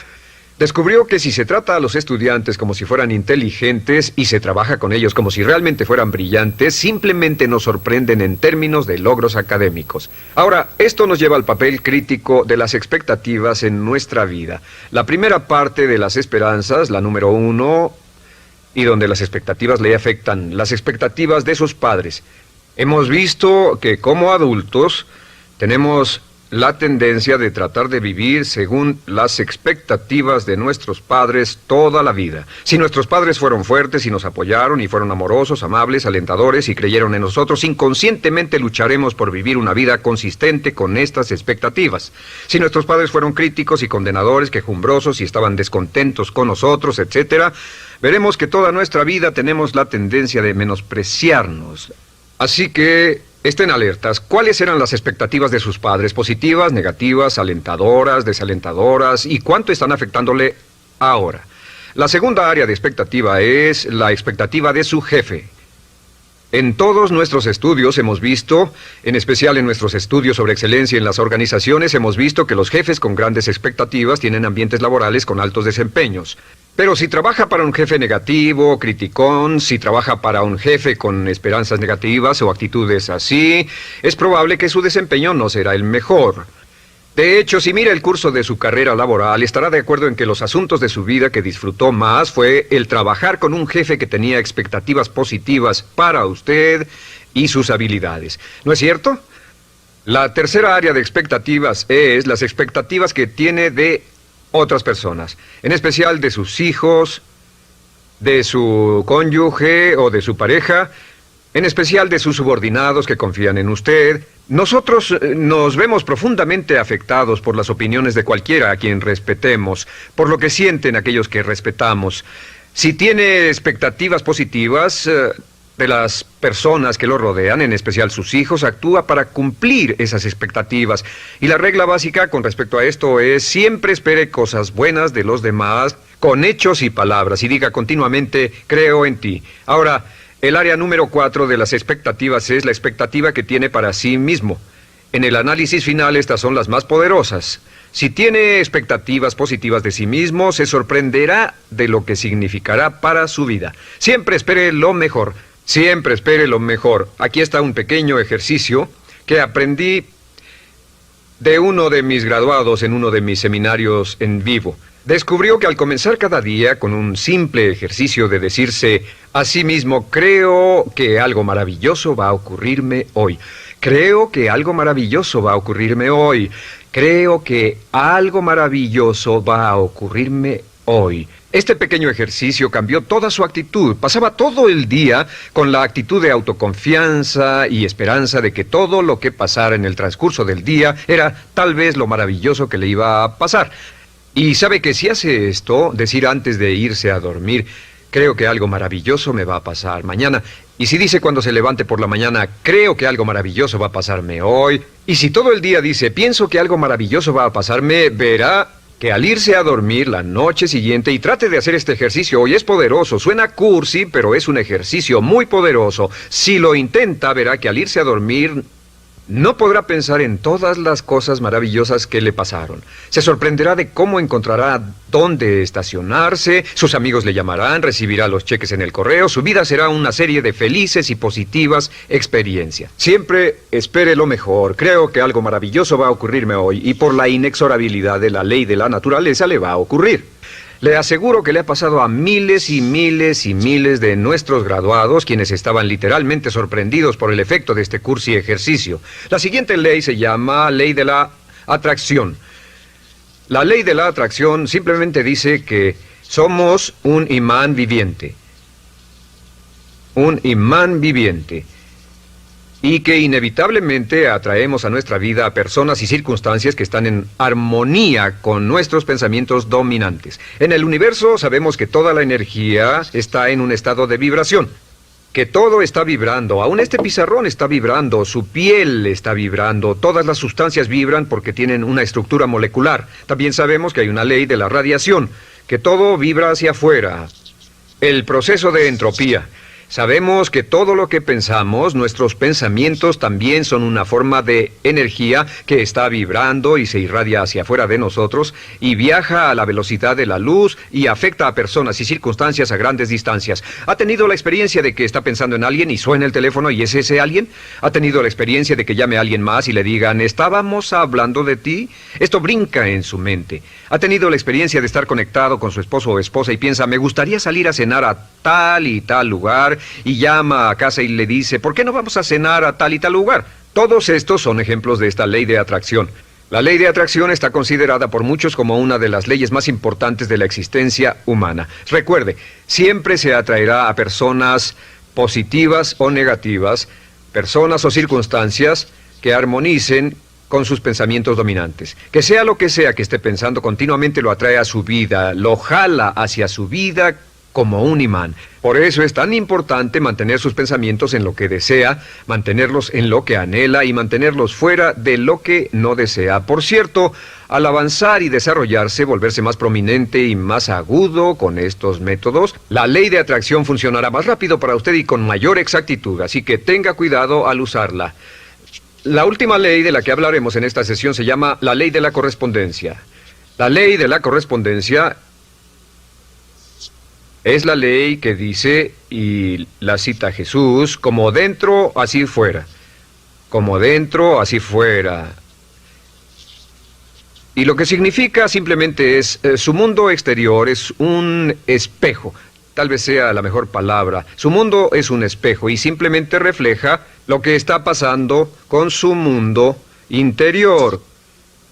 descubrió que si se trata a los estudiantes como si fueran inteligentes y se trabaja con ellos como si realmente fueran brillantes, simplemente nos sorprenden en términos de logros académicos. Ahora, esto nos lleva al papel crítico de las expectativas en nuestra vida. La primera parte de las esperanzas, la número 1, y donde las expectativas le afectan, las expectativas de sus padres. Hemos visto que como adultos tenemos la tendencia de tratar de vivir según las expectativas de nuestros padres toda la vida. Si nuestros padres fueron fuertes y nos apoyaron y fueron amorosos, amables, alentadores y creyeron en nosotros, inconscientemente lucharemos por vivir una vida consistente con estas expectativas. Si nuestros padres fueron críticos y condenadores, quejumbrosos y estaban descontentos con nosotros, etc., veremos que toda nuestra vida tenemos la tendencia de menospreciarnos. Así que estén alertas. ¿Cuáles eran las expectativas de sus padres? ¿Positivas, negativas, alentadoras, desalentadoras? ¿Y cuánto están afectándole ahora? La segunda área de expectativa es la expectativa de su jefe. En todos nuestros estudios hemos visto, en especial en nuestros estudios sobre excelencia en las organizaciones, hemos visto que los jefes con grandes expectativas tienen ambientes laborales con altos desempeños. Pero si trabaja para un jefe negativo, criticón, si trabaja para un jefe con esperanzas negativas o actitudes así, es probable que su desempeño no será el mejor. De hecho, si mira el curso de su carrera laboral, estará de acuerdo en que los asuntos de su vida que disfrutó más fue el trabajar con un jefe que tenía expectativas positivas para usted y sus habilidades. ¿No es cierto? La tercera área de expectativas es las expectativas que tiene de otras personas, en especial de sus hijos, de su cónyuge o de su pareja, en especial de sus subordinados que confían en usted. Nosotros nos vemos profundamente afectados por las opiniones de cualquiera a quien respetemos, por lo que sienten aquellos que respetamos. Si tiene expectativas positivas de las personas que lo rodean, en especial sus hijos, actúa para cumplir esas expectativas. Y la regla básica con respecto a esto es: siempre espere cosas buenas de los demás con hechos y palabras y diga continuamente: creo en ti. Ahora, el área número 4 de las expectativas es la expectativa que tiene para sí mismo. En el análisis final, estas son las más poderosas. Si tiene expectativas positivas de sí mismo, se sorprenderá de lo que significará para su vida. Siempre espere lo mejor. Siempre espere lo mejor. Aquí está un pequeño ejercicio que aprendí de uno de mis graduados en uno de mis seminarios en vivo. Descubrió que al comenzar cada día con un simple ejercicio de decirse a sí mismo: creo que algo maravilloso va a ocurrirme hoy. Creo que algo maravilloso va a ocurrirme hoy. Creo que algo maravilloso va a ocurrirme hoy. Este pequeño ejercicio cambió toda su actitud. Pasaba todo el día con la actitud de autoconfianza y esperanza de que todo lo que pasara en el transcurso del día era tal vez lo maravilloso que le iba a pasar. Y sabe que si hace esto, decir antes de irse a dormir: creo que algo maravilloso me va a pasar mañana. Y si dice cuando se levante por la mañana: creo que algo maravilloso va a pasarme hoy. Y si todo el día dice: pienso que algo maravilloso va a pasarme, verá que al irse a dormir la noche siguiente, y trate de hacer este ejercicio hoy, es poderoso. Suena cursi, pero es un ejercicio muy poderoso. Si lo intenta, verá que al irse a dormir no podrá pensar en todas las cosas maravillosas que le pasaron. Se sorprenderá de cómo encontrará dónde estacionarse, sus amigos le llamarán, recibirá los cheques en el correo, su vida será una serie de felices y positivas experiencias. Siempre espere lo mejor. Creo que algo maravilloso va a ocurrirme hoy, y por la inexorabilidad de la ley de la naturaleza le va a ocurrir. Le aseguro que le ha pasado a miles y miles y miles de nuestros graduados, quienes estaban literalmente sorprendidos por el efecto de este curso y ejercicio. La siguiente ley se llama ley de la atracción. La ley de la atracción simplemente dice que somos un imán viviente. Un imán viviente. Y que inevitablemente atraemos a nuestra vida a personas y circunstancias que están en armonía con nuestros pensamientos dominantes. En el universo sabemos que toda la energía está en un estado de vibración, que todo está vibrando. Aún este pizarrón está vibrando, su piel está vibrando, todas las sustancias vibran porque tienen una estructura molecular. También sabemos que hay una ley de la radiación, que todo vibra hacia afuera. El proceso de entropía. Sabemos que todo lo que pensamos, nuestros pensamientos también son una forma de energía que está vibrando y se irradia hacia afuera de nosotros y viaja a la velocidad de la luz y afecta a personas y circunstancias a grandes distancias. ¿Ha tenido la experiencia de que está pensando en alguien y suena el teléfono y es ese alguien? ¿Ha tenido la experiencia de que llame a alguien más y le digan: estábamos hablando de ti? Esto brinca en su mente. ¿Ha tenido la experiencia de estar conectado con su esposo o esposa y piensa: me gustaría salir a cenar a tal y tal lugar? Y llama a casa y le dice: ¿por qué no vamos a cenar a tal y tal lugar? Todos estos son ejemplos de esta ley de atracción. La ley de atracción está considerada por muchos como una de las leyes más importantes de la existencia humana. Recuerde, siempre se atraerá a personas positivas o negativas, personas o circunstancias que armonicen con sus pensamientos dominantes. Que sea lo que sea que esté pensando, continuamente lo atrae a su vida, lo jala hacia su vida como un imán. Por eso es tan importante mantener sus pensamientos en lo que desea, mantenerlos en lo que anhela y mantenerlos fuera de lo que no desea. Por cierto, al avanzar y desarrollarse, volverse más prominente y más agudo con estos métodos, la ley de atracción funcionará más rápido para usted y con mayor exactitud, así que tenga cuidado al usarla. La última ley de la que hablaremos en esta sesión se llama la ley de la correspondencia. La ley de la correspondencia es la ley que dice, y la cita Jesús, como dentro, así fuera. Como dentro, así fuera. Y lo que significa simplemente es, su mundo exterior es un espejo. Tal vez sea la mejor palabra. Su mundo es un espejo y simplemente refleja lo que está pasando con su mundo interior.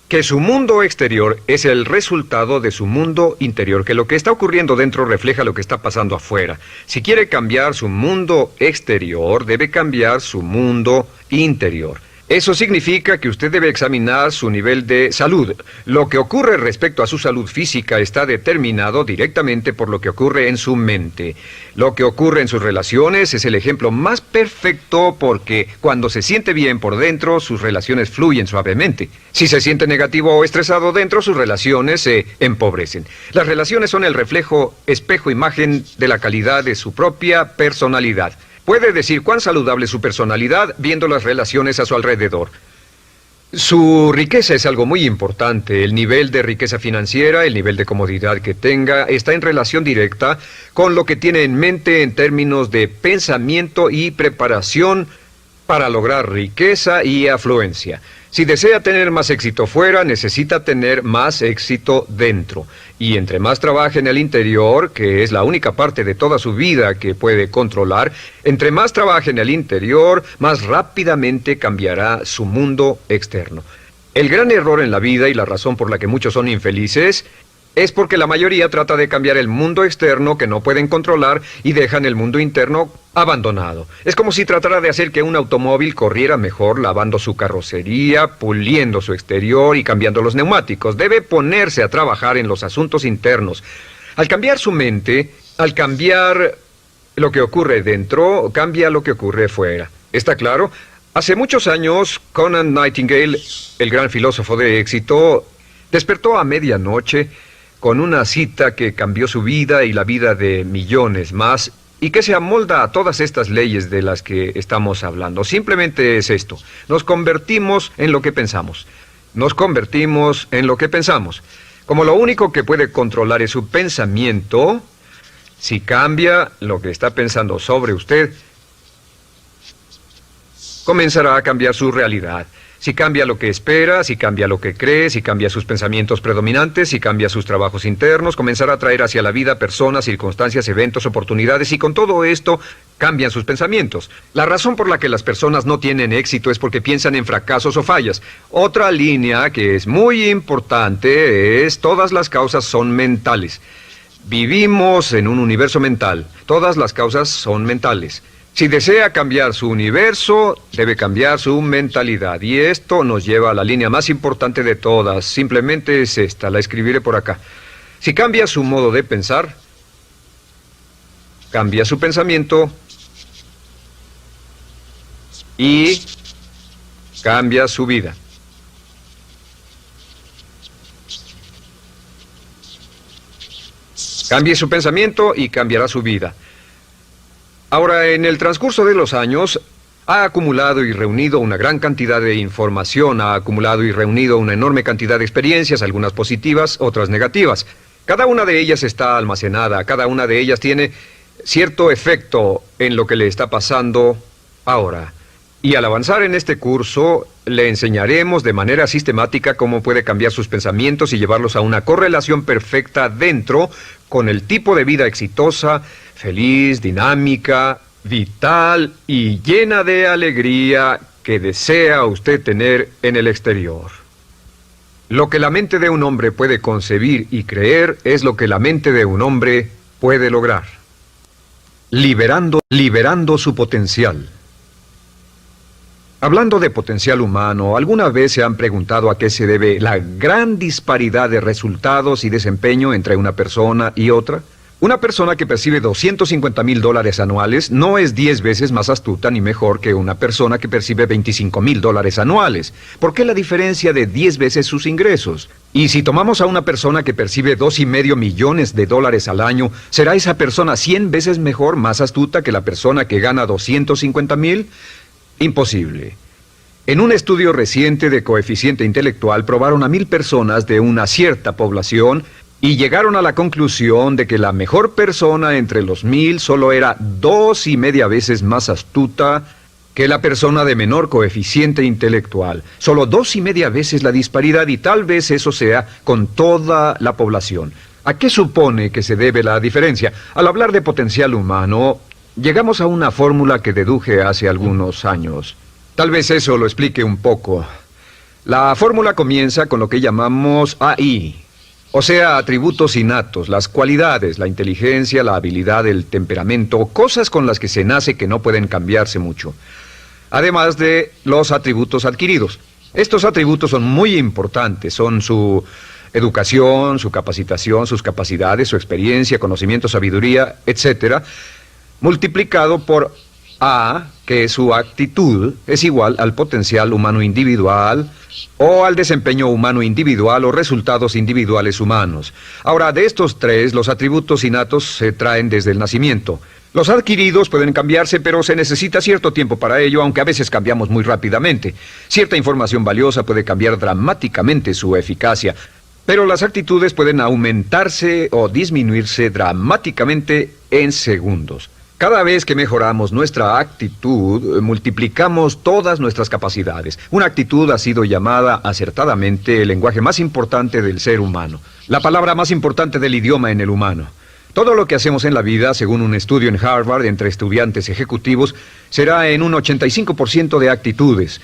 Que su mundo exterior es el resultado de su mundo interior, que lo que está ocurriendo dentro refleja lo que está pasando afuera. Si quiere cambiar su mundo exterior, debe cambiar su mundo interior. Eso significa que usted debe examinar su nivel de salud. Lo que ocurre respecto a su salud física está determinado directamente por lo que ocurre en su mente. Lo que ocurre en sus relaciones es el ejemplo más perfecto porque cuando se siente bien por dentro, sus relaciones fluyen suavemente. Si se siente negativo o estresado dentro, sus relaciones se empobrecen. Las relaciones son el reflejo, espejo, imagen de la calidad de su propia personalidad. Puede decir cuán saludable es su personalidad viendo las relaciones a su alrededor. Su riqueza es algo muy importante. El nivel de riqueza financiera, el nivel de comodidad que tenga, está en relación directa con lo que tiene en mente en términos de pensamiento y preparación para lograr riqueza y afluencia. Si desea tener más éxito fuera, necesita tener más éxito dentro. Y entre más trabaje en el interior, que es la única parte de toda su vida que puede controlar, entre más trabaje en el interior, más rápidamente cambiará su mundo externo. El gran error en la vida y la razón por la que muchos son infelices es porque la mayoría trata de cambiar el mundo externo que no pueden controlar y dejan el mundo interno abandonado. Es como si tratara de hacer que un automóvil corriera mejor lavando su carrocería, puliendo su exterior y cambiando los neumáticos. Debe ponerse a trabajar en los asuntos internos. Al cambiar su mente, al cambiar lo que ocurre dentro, cambia lo que ocurre fuera. ¿Está claro? Hace muchos años, Conant Nightingale, el gran filósofo de éxito, despertó a medianoche con una cita que cambió su vida y la vida de millones más, y que se amolda a todas estas leyes de las que estamos hablando. Simplemente es esto: nos convertimos en lo que pensamos. Nos convertimos en lo que pensamos. Como lo único que puede controlar es su pensamiento, si cambia lo que está pensando sobre usted, comenzará a cambiar su realidad. Si cambia lo que espera, si cambia lo que cree, si cambia sus pensamientos predominantes, si cambia sus trabajos internos, comenzará a traer hacia la vida personas, circunstancias, eventos, oportunidades, y con todo esto cambian sus pensamientos. La razón por la que las personas no tienen éxito es porque piensan en fracasos o fallas. Otra línea que es muy importante es: todas las causas son mentales. Vivimos en un universo mental. Todas las causas son mentales. Si desea cambiar su universo, debe cambiar su mentalidad. Y esto nos lleva a la línea más importante de todas. Simplemente es esta, la escribiré por acá. Si cambia su modo de pensar, cambia su pensamiento y cambia su vida. Cambie su pensamiento y cambiará su vida. Ahora, en el transcurso de los años, ha acumulado y reunido una gran cantidad de información, ha acumulado y reunido una enorme cantidad de experiencias, algunas positivas, otras negativas. Cada una de ellas está almacenada, cada una de ellas tiene cierto efecto en lo que le está pasando ahora. Y al avanzar en este curso, le enseñaremos de manera sistemática cómo puede cambiar sus pensamientos y llevarlos a una correlación perfecta dentro con el tipo de vida exitosa, feliz, dinámica, vital y llena de alegría que desea usted tener en el exterior. Lo que la mente de un hombre puede concebir y creer es lo que la mente de un hombre puede lograr. Liberando su potencial. Hablando de potencial humano, ¿alguna vez se han preguntado a qué se debe la gran disparidad de resultados y desempeño entre una persona y otra? Una persona que percibe $250,000 anuales no es 10 veces más astuta ni mejor que una persona que percibe $25,000 anuales. ¿Por qué la diferencia de 10 veces sus ingresos? Y si tomamos a una persona que percibe $2,5 millones al año, ¿será esa persona 100 veces mejor, más astuta que la persona que gana $250,000? Imposible. En un estudio reciente de coeficiente intelectual probaron a 1,000 personas de una cierta población y llegaron a la conclusión de que la mejor persona entre los 1,000 solo era 2,5 veces más astuta que la persona de menor coeficiente intelectual. Solo 2,5 veces la disparidad, y tal vez eso sea con toda la población. ¿A qué supone que se debe la diferencia? Al hablar de potencial humano, llegamos a una fórmula que deduje hace algunos años. Tal vez eso lo explique un poco. La fórmula comienza con lo que llamamos AI. O sea, atributos innatos, las cualidades, la inteligencia, la habilidad, el temperamento, cosas con las que se nace que no pueden cambiarse mucho. Además de los atributos adquiridos. Estos atributos son muy importantes, son su educación, su capacitación, sus capacidades, su experiencia, conocimiento, sabiduría, etc., multiplicado por A, que es su actitud, es igual al potencial humano individual, o al desempeño humano individual o resultados individuales humanos. Ahora, de estos tres, los atributos innatos se traen desde el nacimiento. Los adquiridos pueden cambiarse, pero se necesita cierto tiempo para ello, aunque a veces cambiamos muy rápidamente. Cierta información valiosa puede cambiar dramáticamente su eficacia, pero las actitudes pueden aumentarse o disminuirse dramáticamente en segundos. Cada vez que mejoramos nuestra actitud, multiplicamos todas nuestras capacidades. Una actitud ha sido llamada acertadamente el lenguaje más importante del ser humano, la palabra más importante del idioma en el humano. Todo lo que hacemos en la vida, según un estudio en Harvard entre estudiantes ejecutivos, será en un 85% de actitudes.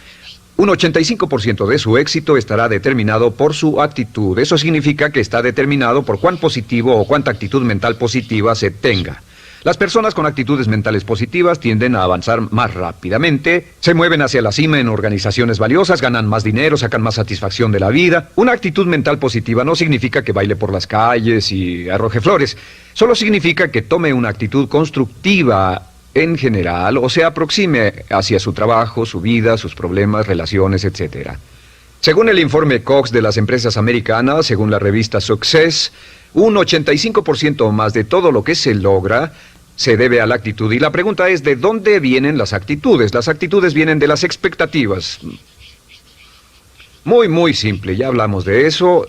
Un 85% de su éxito estará determinado por su actitud. Eso significa que está determinado por cuán positivo o cuánta actitud mental positiva se tenga. Las personas con actitudes mentales positivas tienden a avanzar más rápidamente, se mueven hacia la cima en organizaciones valiosas, ganan más dinero, sacan más satisfacción de la vida. Una actitud mental positiva no significa que baile por las calles y arroje flores. Solo significa que tome una actitud constructiva en general o se aproxime hacia su trabajo, su vida, sus problemas, relaciones, etc. Según el informe Cox de las empresas americanas, según la revista Success, un 85% más de todo lo que se logra se debe a la actitud. Y la pregunta es, ¿de dónde vienen las actitudes? Las actitudes vienen de las expectativas. Muy simple, ya hablamos de eso.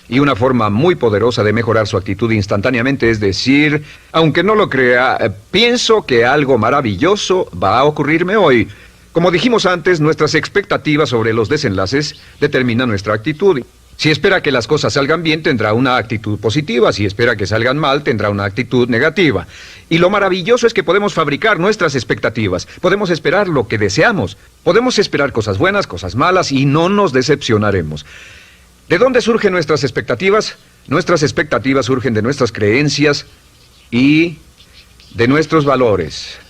Y una forma muy poderosa de mejorar su actitud instantáneamente es decir, aunque no lo crea, pienso que algo maravilloso va a ocurrirme hoy. Como dijimos antes, nuestras expectativas sobre los desenlaces determinan nuestra actitud. Si espera que las cosas salgan bien, tendrá una actitud positiva. Si espera que salgan mal, tendrá una actitud negativa. Y lo maravilloso es que podemos fabricar nuestras expectativas. Podemos esperar lo que deseamos. Podemos esperar cosas buenas, cosas malas, y no nos decepcionaremos. ¿De dónde surgen nuestras expectativas? Nuestras expectativas surgen de nuestras creencias y de nuestros valores.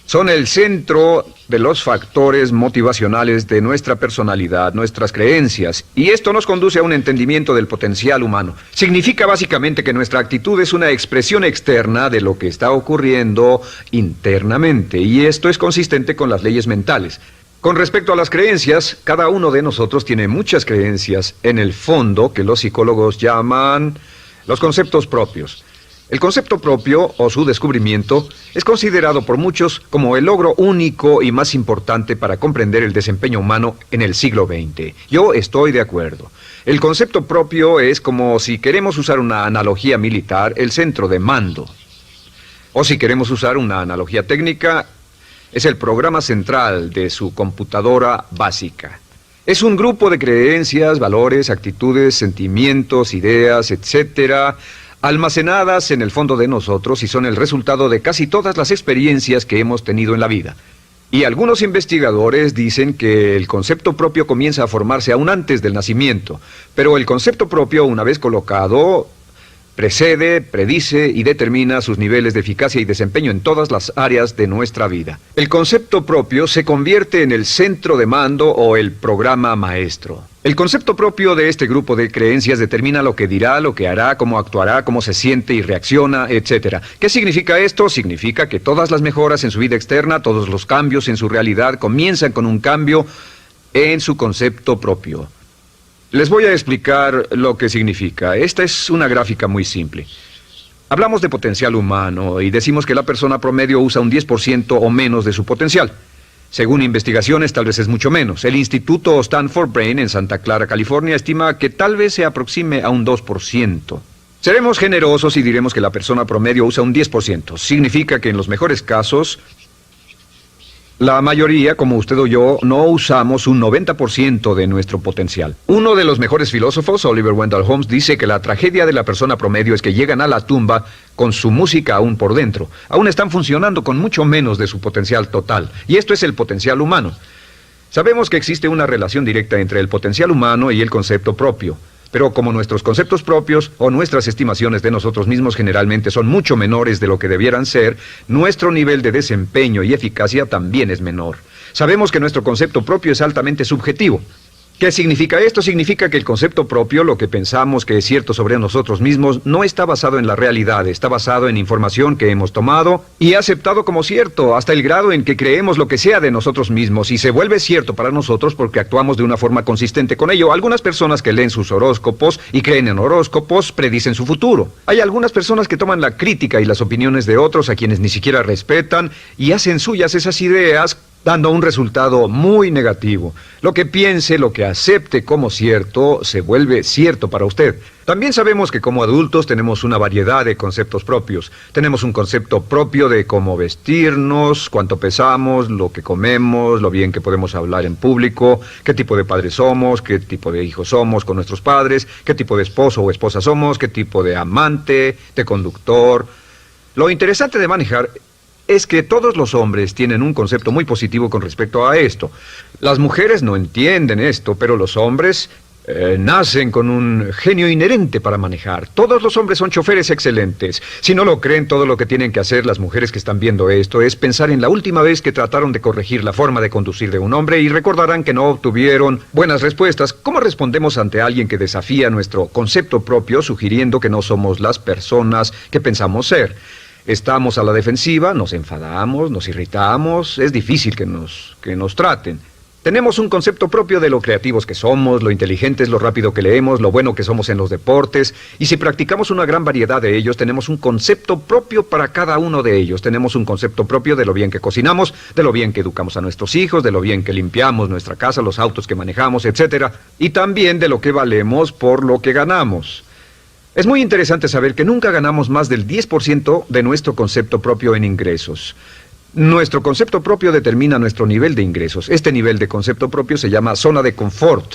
Son el centro de los factores motivacionales de nuestra personalidad, nuestras creencias, y esto nos conduce a un entendimiento del potencial humano. Significa básicamente que nuestra actitud es una expresión externa de lo que está ocurriendo internamente, y esto es consistente con las leyes mentales. Con respecto a las creencias, cada uno de nosotros tiene muchas creencias en el fondo que los psicólogos llaman los conceptos propios. El concepto propio, o su descubrimiento, es considerado por muchos como el logro único y más importante para comprender el desempeño humano en el siglo XX. Yo estoy de acuerdo. El concepto propio es como, si queremos usar una analogía militar, el centro de mando. O si queremos usar una analogía técnica, es el programa central de su computadora básica. Es un grupo de creencias, valores, actitudes, sentimientos, ideas, etcétera, almacenadas en el fondo de nosotros y son el resultado de casi todas las experiencias que hemos tenido en la vida. Y algunos investigadores dicen que el concepto propio comienza a formarse aún antes del nacimiento, pero el concepto propio, una vez colocado, precede, predice y determina sus niveles de eficacia y desempeño en todas las áreas de nuestra vida. El concepto propio se convierte en el centro de mando o el programa maestro. El concepto propio de este grupo de creencias determina lo que dirá, lo que hará, cómo actuará, cómo se siente y reacciona, etc. ¿Qué significa esto? Significa que todas las mejoras en su vida externa, todos los cambios en su realidad comienzan con un cambio en su concepto propio. Les voy a explicar lo que significa. Esta es una gráfica muy simple. Hablamos de potencial humano y decimos que la persona promedio usa un 10% o menos de su potencial. Según investigaciones, tal vez es mucho menos. El Instituto Stanford Brain en Santa Clara, California, estima que tal vez se aproxime a un 2%. Seremos generosos y diremos que la persona promedio usa un 10%. Significa que en los mejores casos, la mayoría, como usted o yo, no usamos un 90% de nuestro potencial. Uno de los mejores filósofos, Oliver Wendell Holmes, dice que la tragedia de la persona promedio es que llegan a la tumba con su música aún por dentro. Aún están funcionando con mucho menos de su potencial total. Y esto es el potencial humano. Sabemos que existe una relación directa entre el potencial humano y el concepto propio. Pero como nuestros conceptos propios o nuestras estimaciones de nosotros mismos generalmente son mucho menores de lo que debieran ser, nuestro nivel de desempeño y eficacia también es menor. Sabemos que nuestro concepto propio es altamente subjetivo. ¿Qué significa esto? Significa que el concepto propio, lo que pensamos que es cierto sobre nosotros mismos, no está basado en la realidad, está basado en información que hemos tomado y aceptado como cierto, hasta el grado en que creemos lo que sea de nosotros mismos y se vuelve cierto para nosotros porque actuamos de una forma consistente con ello. Algunas personas que leen sus horóscopos y creen en horóscopos predicen su futuro. Hay algunas personas que toman la crítica y las opiniones de otros a quienes ni siquiera respetan y hacen suyas esas ideas, dando un resultado muy negativo. Lo que piense, lo que acepte como cierto, se vuelve cierto para usted. También sabemos que como adultos tenemos una variedad de conceptos propios. Tenemos un concepto propio de cómo vestirnos, cuánto pesamos, lo que comemos, lo bien que podemos hablar en público, qué tipo de padres somos, qué tipo de hijos somos con nuestros padres, qué tipo de esposo o esposa somos, qué tipo de amante, de conductor. Lo interesante de manejar es que todos los hombres tienen un concepto muy positivo con respecto a esto. Las mujeres no entienden esto, pero los hombres nacen con un genio inherente para manejar. Todos los hombres son choferes excelentes. Si no lo creen, todo lo que tienen que hacer las mujeres que están viendo esto es pensar en la última vez que trataron de corregir la forma de conducir de un hombre y recordarán que no obtuvieron buenas respuestas. ¿Cómo respondemos ante alguien que desafía nuestro concepto propio, sugiriendo que no somos las personas que pensamos ser? Estamos a la defensiva, nos enfadamos, nos irritamos, es difícil que nos traten. Tenemos un concepto propio de lo creativos que somos, lo inteligentes, lo rápido que leemos, lo bueno que somos en los deportes, y si practicamos una gran variedad de ellos, tenemos un concepto propio para cada uno de ellos. Tenemos un concepto propio de lo bien que cocinamos, de lo bien que educamos a nuestros hijos, de lo bien que limpiamos nuestra casa, los autos que manejamos, etc. Y también de lo que valemos por lo que ganamos. Es muy interesante saber que nunca ganamos más del 10% de nuestro concepto propio en ingresos. Nuestro concepto propio determina nuestro nivel de ingresos. Este nivel de concepto propio se llama zona de confort.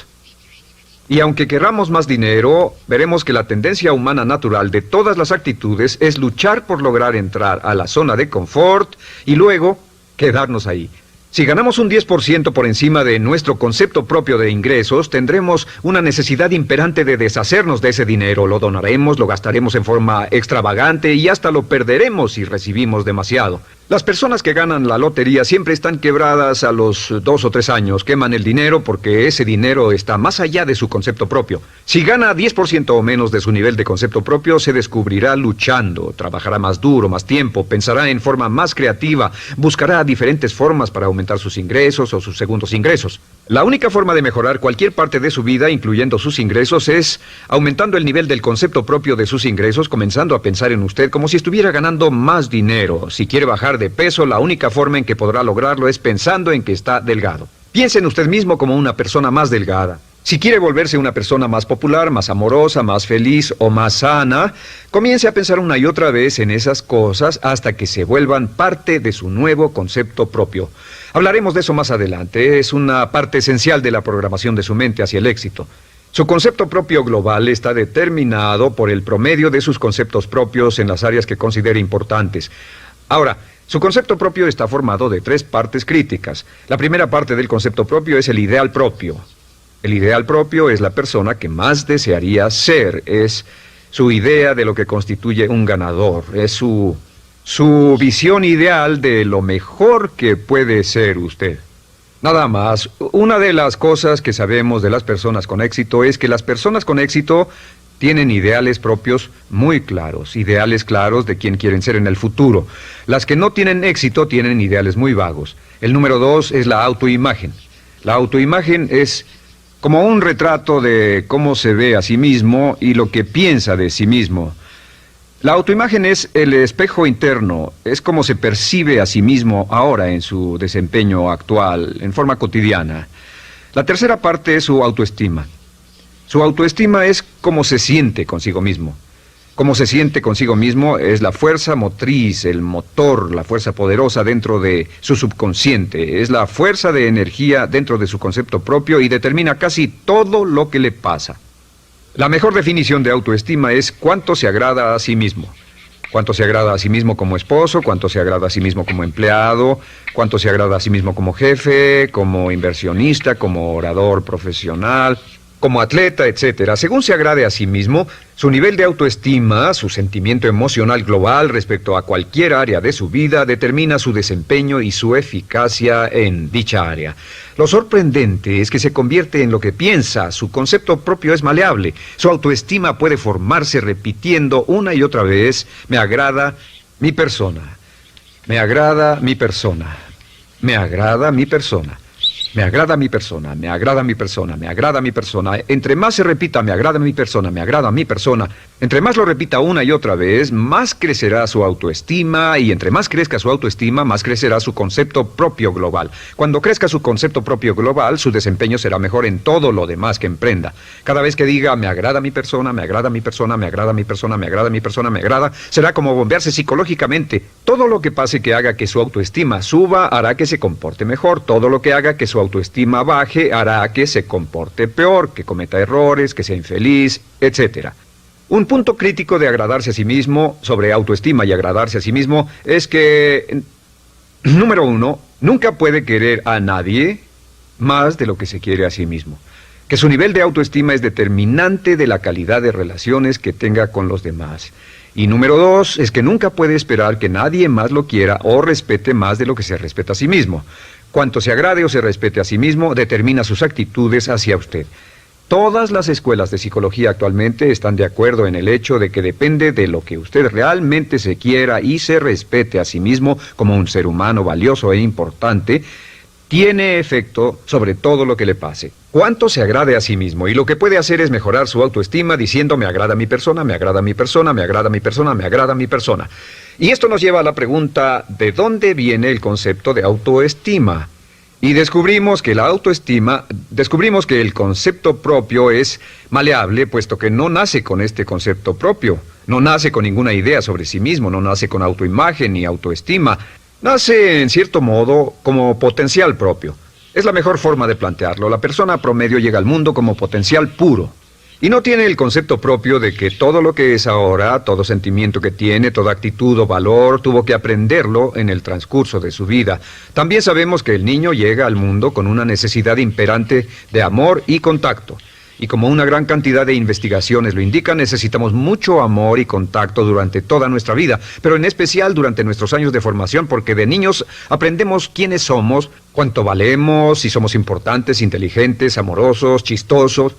Y aunque querramos más dinero, veremos que la tendencia humana natural de todas las actitudes es luchar por lograr entrar a la zona de confort y luego quedarnos ahí. Si ganamos un 10% por encima de nuestro concepto propio de ingresos, tendremos una necesidad imperante de deshacernos de ese dinero. Lo donaremos, lo gastaremos en forma extravagante y hasta lo perderemos si recibimos demasiado. Las personas que ganan la lotería siempre están quebradas a los 2 o 3 años. Queman el dinero porque ese dinero está más allá de su concepto propio. Si gana 10% o menos de su nivel de concepto propio, se descubrirá luchando, trabajará más duro, más tiempo, pensará en forma más creativa, buscará diferentes formas para aumentar sus ingresos o sus segundos ingresos. La única forma de mejorar cualquier parte de su vida, incluyendo sus ingresos, es aumentando el nivel del concepto propio de sus ingresos, comenzando a pensar en usted como si estuviera ganando más dinero. Si quiere bajar de peso, la única forma en que podrá lograrlo es pensando en que está delgado. Piense en usted mismo como una persona más delgada. Si quiere volverse una persona más popular, más amorosa, más feliz o más sana, comience a pensar una y otra vez en esas cosas hasta que se vuelvan parte de su nuevo concepto propio. Hablaremos de eso más adelante. Es una parte esencial de la programación de su mente hacia el éxito. Su concepto propio global está determinado por el promedio de sus conceptos propios en las áreas que considere importantes. Ahora, Su concepto propio está formado de 3 partes críticas. La primera parte del concepto propio es el ideal propio. El ideal propio es la persona que más desearía ser, es su idea de lo que constituye un ganador, es su visión ideal de lo mejor que puede ser usted. Nada más, una de las cosas que sabemos de las personas con éxito es que las personas con éxito tienen ideales propios muy claros, ideales claros de quién quieren ser en el futuro. Las que no tienen éxito tienen ideales muy vagos. El número 2 es la autoimagen. La autoimagen es como un retrato de cómo se ve a sí mismo y lo que piensa de sí mismo. La autoimagen es el espejo interno, es como se percibe a sí mismo ahora en su desempeño actual, en forma cotidiana. La tercera parte es su autoestima. Su autoestima es cómo se siente consigo mismo. Cómo se siente consigo mismo es la fuerza motriz, el motor, la fuerza poderosa dentro de su subconsciente. Es la fuerza de energía dentro de su concepto propio y determina casi todo lo que le pasa. La mejor definición de autoestima es cuánto se agrada a sí mismo. Cuánto se agrada a sí mismo como esposo, cuánto se agrada a sí mismo como empleado, cuánto se agrada a sí mismo como jefe, como inversionista, como orador profesional, como atleta, etcétera. Según se agrade a sí mismo, su nivel de autoestima, su sentimiento emocional global respecto a cualquier área de su vida, determina su desempeño y su eficacia en dicha área. Lo sorprendente es que se convierte en lo que piensa, su concepto propio es maleable, su autoestima puede formarse repitiendo una y otra vez, me agrada mi persona, me agrada mi persona, me agrada mi persona. Me agrada mi persona, me agrada mi persona, me agrada mi persona. Entre más se repita, me agrada mi persona, me agrada mi persona, entre más lo repita una y otra vez, más crecerá su autoestima y entre más crezca su autoestima, más crecerá su concepto propio global. Cuando crezca su concepto propio global, su desempeño será mejor en todo lo demás que emprenda. Cada vez que diga, me agrada mi persona, me agrada mi persona, me agrada mi persona, me agrada mi persona, me agrada, será como bombearse psicológicamente. Todo lo que pase que haga que su autoestima suba, hará que se comporte mejor. Todo lo que haga que su autoestima baje hará que se comporte peor, que cometa errores, que sea infeliz, etc. Un punto crítico de agradarse a sí mismo, sobre autoestima y agradarse a sí mismo, es que, número 1, nunca puede querer a nadie más de lo que se quiere a sí mismo. Que su nivel de autoestima es determinante de la calidad de relaciones que tenga con los demás. Y número 2, es que nunca puede esperar que nadie más lo quiera o respete más de lo que se respeta a sí mismo. Cuanto se agrade o se respete a sí mismo, determina sus actitudes hacia usted. Todas las escuelas de psicología actualmente están de acuerdo en el hecho de que depende de lo que usted realmente se quiera y se respete a sí mismo como un ser humano valioso e importante, tiene efecto sobre todo lo que le pase. Cuánto se agrade a sí mismo, y lo que puede hacer es mejorar su autoestima diciendo me agrada mi persona, me agrada mi persona, me agrada mi persona, me agrada mi persona. Y esto nos lleva a la pregunta, ¿de dónde viene el concepto de autoestima? Y descubrimos que el concepto propio es maleable, puesto que no nace con este concepto propio, no nace con ninguna idea sobre sí mismo, no nace con autoimagen ni autoestima. Nace, en cierto modo, como potencial propio. Es la mejor forma de plantearlo. La persona promedio llega al mundo como potencial puro. Y no tiene el concepto propio de que todo lo que es ahora, todo sentimiento que tiene, toda actitud o valor, tuvo que aprenderlo en el transcurso de su vida. También sabemos que el niño llega al mundo con una necesidad imperante de amor y contacto. Y como una gran cantidad de investigaciones lo indican, necesitamos mucho amor y contacto durante toda nuestra vida, pero en especial durante nuestros años de formación, porque de niños aprendemos quiénes somos, cuánto valemos, si somos importantes, inteligentes, amorosos, chistosos.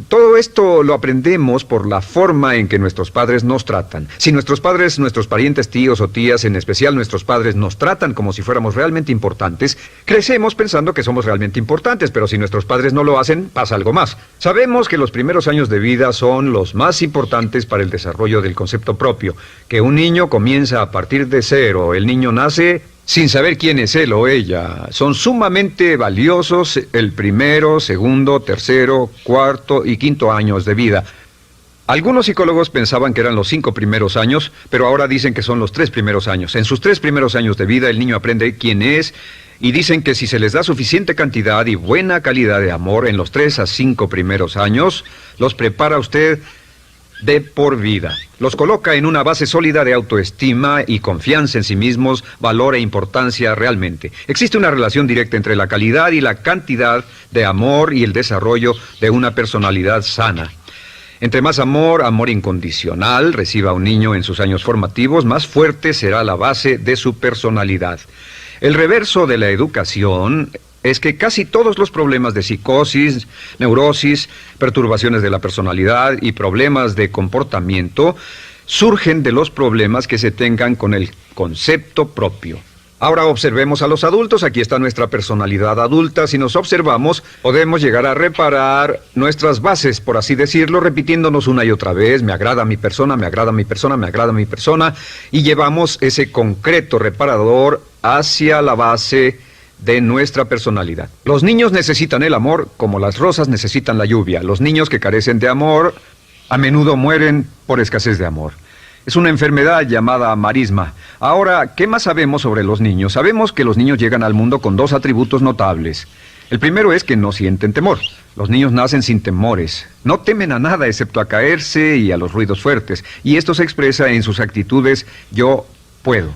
Todo esto lo aprendemos por la forma en que nuestros padres nos tratan. Si nuestros padres, nuestros parientes, tíos o tías, en especial nuestros padres, nos tratan como si fuéramos realmente importantes, crecemos pensando que somos realmente importantes, pero si nuestros padres no lo hacen, pasa algo más. Sabemos que los primeros años de vida son los más importantes para el desarrollo del concepto propio, que un niño comienza a partir de cero. El niño nace sin saber quién es él o ella. Son sumamente valiosos el primero, segundo, tercero, cuarto y quinto años de vida. Algunos psicólogos pensaban que eran los 5 primeros años, pero ahora dicen que son los 3 primeros años. En sus 3 primeros años de vida el niño aprende quién es y dicen que si se les da suficiente cantidad y buena calidad de amor en los 3 a 5 primeros años, los prepara usted de por vida. Los coloca en una base sólida de autoestima y confianza en sí mismos, valor e importancia realmente. Existe una relación directa entre la calidad y la cantidad de amor y el desarrollo de una personalidad sana. Entre más amor, amor incondicional, reciba un niño en sus años formativos, más fuerte será la base de su personalidad. El reverso de la educación es que casi todos los problemas de psicosis, neurosis, perturbaciones de la personalidad y problemas de comportamiento surgen de los problemas que se tengan con el concepto propio. Ahora observemos a los adultos. Aquí está nuestra personalidad adulta. Si nos observamos, podemos llegar a reparar nuestras bases, por así decirlo, repitiéndonos una y otra vez: me agrada mi persona, me agrada mi persona, me agrada mi persona, y llevamos ese concreto reparador hacia la base de nuestra personalidad. Los niños necesitan el amor como las rosas necesitan la lluvia. Los niños que carecen de amor a menudo mueren por escasez de amor. Es una enfermedad llamada marisma. Ahora, ¿qué más sabemos sobre los niños? Sabemos que los niños llegan al mundo con dos atributos notables. El primero es que no sienten temor. Los niños nacen sin temores. No temen a nada excepto a caerse y a los ruidos fuertes. Y esto se expresa en sus actitudes: yo puedo.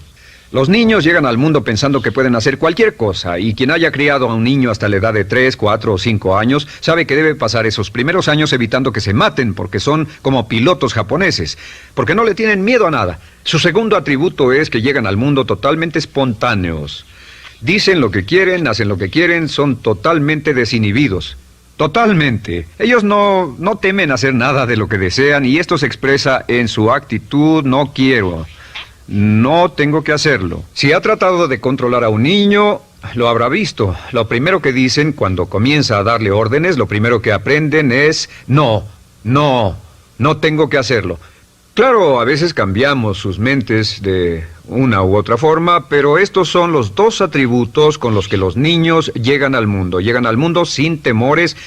Los niños llegan al mundo pensando que pueden hacer cualquier cosa, y quien haya criado a un niño hasta la edad de 3, 4 o 5 años sabe que debe pasar esos primeros años evitando que se maten, porque son como pilotos japoneses, porque no le tienen miedo a nada. Su segundo atributo es que llegan al mundo totalmente espontáneos. Dicen lo que quieren, hacen lo que quieren, son totalmente desinhibidos. Totalmente. Ellos no temen hacer nada de lo que desean, y esto se expresa en su actitud: no quiero. No tengo que hacerlo. Si ha tratado de controlar a un niño, lo habrá visto. Lo primero que dicen cuando comienza a darle órdenes, lo primero que aprenden es: no tengo que hacerlo. Claro, a veces cambiamos sus mentes de una u otra forma, pero estos son los dos atributos con los que los niños llegan al mundo. Llegan al mundo sin temores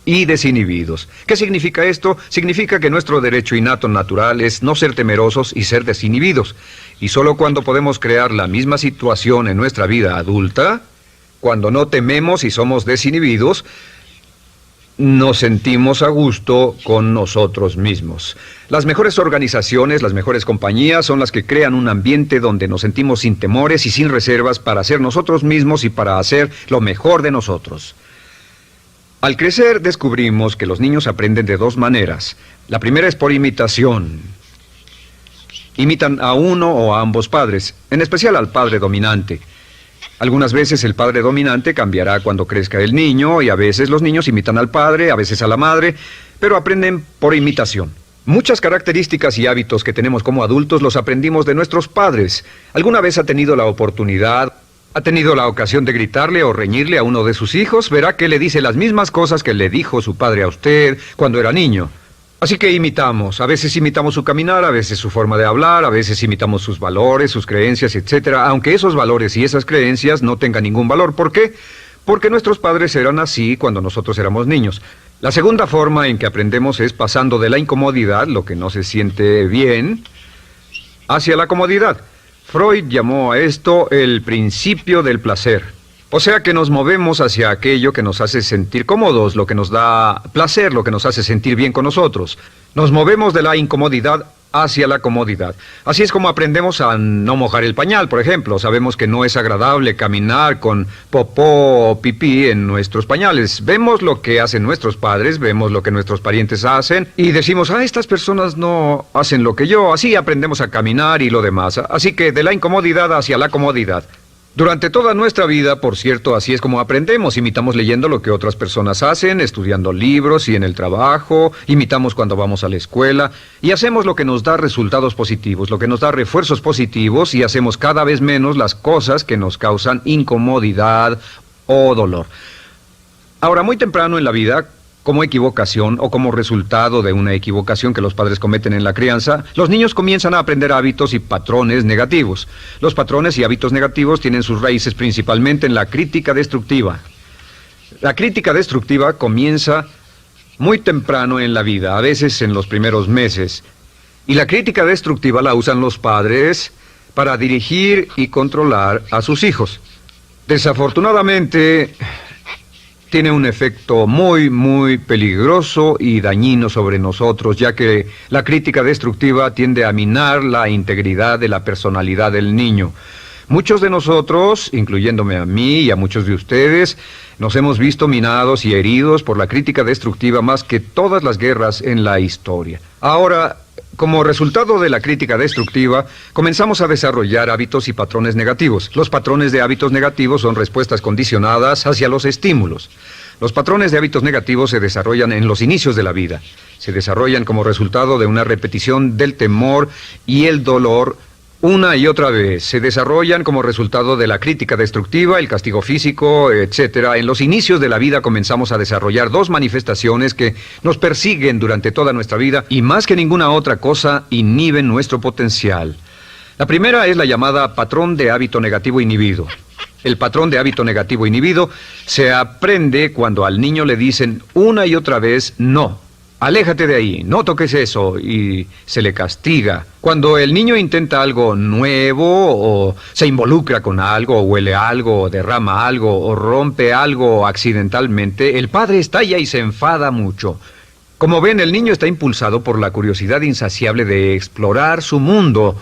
y desinhibidos. ¿Qué significa esto? Significa que nuestro derecho innato natural es no ser temerosos y ser desinhibidos. Y solo cuando podemos crear la misma situación en nuestra vida adulta, cuando no tememos y somos desinhibidos, nos sentimos a gusto con nosotros mismos. Las mejores organizaciones, las mejores compañías son las que crean un ambiente donde nos sentimos sin temores y sin reservas para ser nosotros mismos y para hacer lo mejor de nosotros. Al crecer descubrimos que los niños aprenden de dos maneras. La primera es por imitación. Imitan a uno o a ambos padres, en especial al padre dominante. Algunas veces el padre dominante cambiará cuando crezca el niño, y a veces los niños imitan al padre, a veces a la madre, pero aprenden por imitación. Muchas características y hábitos que tenemos como adultos los aprendimos de nuestros padres. ¿Alguna vez ha tenido la ocasión de gritarle o reñirle a uno de sus hijos? Verá que le dice las mismas cosas que le dijo su padre a usted cuando era niño. Así que imitamos. A veces imitamos su caminar, a veces su forma de hablar, a veces imitamos sus valores, sus creencias, etc. Aunque esos valores y esas creencias no tengan ningún valor. ¿Por qué? Porque nuestros padres eran así cuando nosotros éramos niños. La segunda forma en que aprendemos es pasando de la incomodidad, lo que no se siente bien, hacia la comodidad. Freud llamó a esto el principio del placer. O sea que nos movemos hacia aquello que nos hace sentir cómodos, lo que nos da placer, lo que nos hace sentir bien con nosotros. Nos movemos de la incomodidad hacia la comodidad. Así es como aprendemos a no mojar el pañal, por ejemplo. Sabemos que no es agradable caminar con popó o pipí en nuestros pañales. Vemos lo que hacen nuestros padres, vemos lo que nuestros parientes hacen y decimos: estas personas no hacen lo que yo. Así aprendemos a caminar y lo demás. Así que de la incomodidad hacia la comodidad. Durante toda nuestra vida, por cierto, así es como aprendemos. Imitamos leyendo lo que otras personas hacen, estudiando libros y en el trabajo, imitamos cuando vamos a la escuela, y hacemos lo que nos da resultados positivos, lo que nos da refuerzos positivos, y hacemos cada vez menos las cosas que nos causan incomodidad o dolor. Ahora, muy temprano en la vida, como equivocación o como resultado de una equivocación que los padres cometen en la crianza, los niños comienzan a aprender hábitos y patrones negativos. Los patrones y hábitos negativos tienen sus raíces principalmente en la crítica destructiva. La crítica destructiva comienza muy temprano en la vida, a veces en los primeros meses. Y la crítica destructiva la usan los padres para dirigir y controlar a sus hijos. Desafortunadamente, tiene un efecto muy peligroso y dañino sobre nosotros, ya que la crítica destructiva tiende a minar la integridad de la personalidad del niño. Muchos de nosotros, incluyéndome a mí y a muchos de ustedes, nos hemos visto minados y heridos por la crítica destructiva más que todas las guerras en la historia. Ahora, como resultado de la crítica destructiva, comenzamos a desarrollar hábitos y patrones negativos. Los patrones de hábitos negativos son respuestas condicionadas hacia los estímulos. Los patrones de hábitos negativos se desarrollan en los inicios de la vida. Se desarrollan como resultado de una repetición del temor y el dolor una y otra vez. Se desarrollan como resultado de la crítica destructiva, el castigo físico, etc. En los inicios de la vida comenzamos a desarrollar dos manifestaciones que nos persiguen durante toda nuestra vida y más que ninguna otra cosa inhiben nuestro potencial. La primera es la llamada patrón de hábito negativo inhibido. El patrón de hábito negativo inhibido se aprende cuando al niño le dicen una y otra vez no. Aléjate de ahí, no toques eso, y se le castiga. Cuando el niño intenta algo nuevo, o se involucra con algo, o huele algo, o derrama algo, o rompe algo accidentalmente, el padre estalla y se enfada mucho. Como ven, el niño está impulsado por la curiosidad insaciable de explorar su mundo.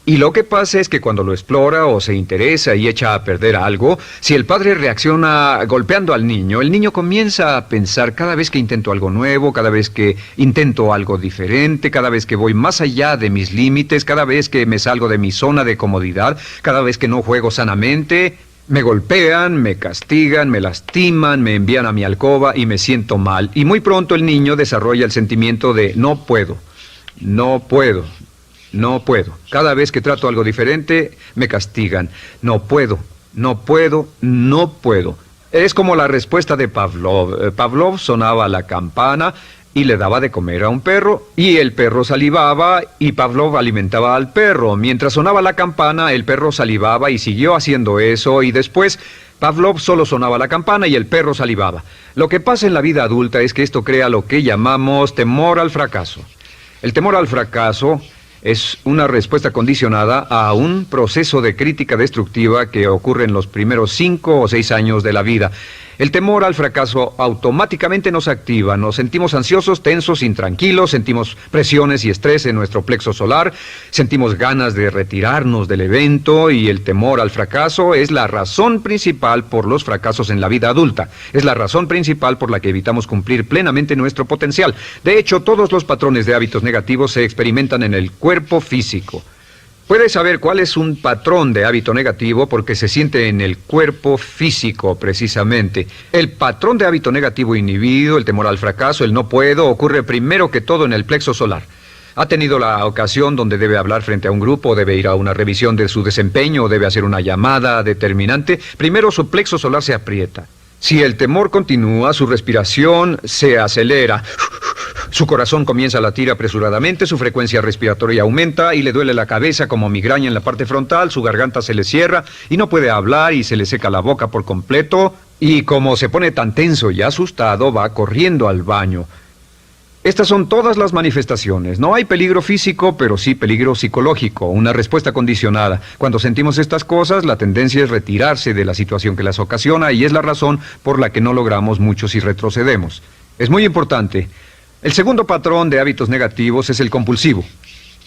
Y lo que pasa es que cuando lo explora o se interesa y echa a perder algo, si el padre reacciona golpeando al niño, el niño comienza a pensar cada vez que intento algo nuevo, cada vez que intento algo diferente, cada vez que voy más allá de mis límites, cada vez que me salgo de mi zona de comodidad, cada vez que no juego sanamente, me golpean, me castigan, me lastiman, me envían a mi alcoba y me siento mal. Y muy pronto el niño desarrolla el sentimiento de no puedo, no puedo. No puedo. Cada vez que trato algo diferente, me castigan. No puedo, no puedo, no puedo. Es como la respuesta de Pavlov. Pavlov sonaba la campana y le daba de comer a un perro, y el perro salivaba, y Pavlov alimentaba al perro. Mientras sonaba la campana, el perro salivaba y siguió haciendo eso, y después Pavlov solo sonaba la campana y el perro salivaba. Lo que pasa en la vida adulta es que esto crea lo que llamamos temor al fracaso. El temor al fracaso es una respuesta condicionada a un proceso de crítica destructiva que ocurre en los primeros 5 o 6 años de la vida. El temor al fracaso automáticamente nos activa, nos sentimos ansiosos, tensos, intranquilos, sentimos presiones y estrés en nuestro plexo solar, sentimos ganas de retirarnos del evento y el temor al fracaso es la razón principal por los fracasos en la vida adulta. Es la razón principal por la que evitamos cumplir plenamente nuestro potencial. De hecho, todos los patrones de hábitos negativos se experimentan en el cuerpo físico. Puedes saber cuál es un patrón de hábito negativo porque se siente en el cuerpo físico, precisamente. El patrón de hábito negativo inhibido, el temor al fracaso, el no puedo, ocurre primero que todo en el plexo solar. ¿Ha tenido la ocasión donde debe hablar frente a un grupo, debe ir a una revisión de su desempeño, debe hacer una llamada determinante? Primero su plexo solar se aprieta. Si el temor continúa, su respiración se acelera. Su corazón comienza a latir apresuradamente, su frecuencia respiratoria aumenta y le duele la cabeza como migraña en la parte frontal, su garganta se le cierra y no puede hablar y se le seca la boca por completo. Y como se pone tan tenso y asustado, va corriendo al baño. Estas son todas las manifestaciones. No hay peligro físico, pero sí peligro psicológico, una respuesta condicionada. Cuando sentimos estas cosas, la tendencia es retirarse de la situación que las ocasiona y es la razón por la que no logramos mucho si retrocedemos. Es muy importante. El segundo patrón de hábitos negativos es el compulsivo.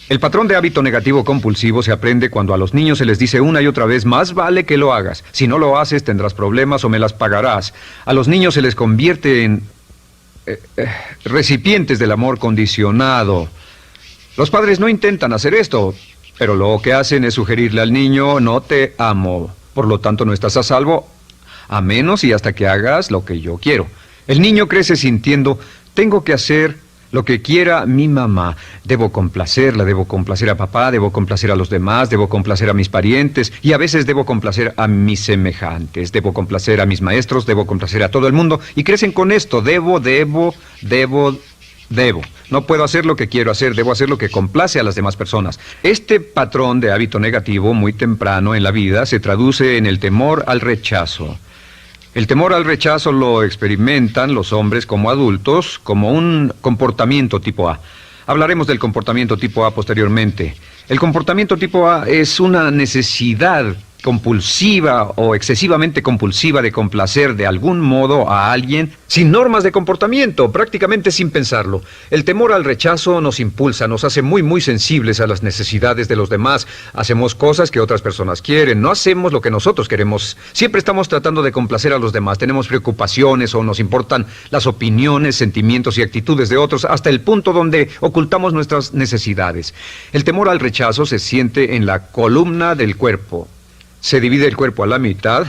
El patrón de hábito negativo compulsivo se aprende cuando a los niños se les dice una y otra vez, más vale que lo hagas. Si no lo haces, tendrás problemas o me las pagarás. A los niños se les convierte en recipientes del amor condicionado. Los padres no intentan hacer esto, pero lo que hacen es sugerirle al niño, no te amo. Por lo tanto, no estás a salvo, a menos y hasta que hagas lo que yo quiero. El niño crece sintiendo, tengo que hacer lo que quiera mi mamá. Debo complacerla, debo complacer a papá, debo complacer a los demás, debo complacer a mis parientes y a veces debo complacer a mis semejantes, debo complacer a mis maestros, debo complacer a todo el mundo y crecen con esto, debo. No puedo hacer lo que quiero hacer, debo hacer lo que complace a las demás personas. Este patrón de hábito negativo muy temprano en la vida se traduce en el temor al rechazo. El temor al rechazo lo experimentan los hombres como adultos como un comportamiento tipo A. Hablaremos del comportamiento tipo A posteriormente. El comportamiento tipo A es una necesidad compulsiva o excesivamente compulsiva de complacer de algún modo a alguien sin normas de comportamiento, prácticamente sin pensarlo. El temor al rechazo nos impulsa, nos hace muy sensibles a las necesidades de los demás. Hacemos cosas que otras personas quieren, no hacemos lo que nosotros queremos. Siempre estamos tratando de complacer a los demás, tenemos preocupaciones o nos importan las opiniones, sentimientos y actitudes de otros hasta el punto donde ocultamos nuestras necesidades. El temor al rechazo se siente en la columna del cuerpo. Se divide el cuerpo a la mitad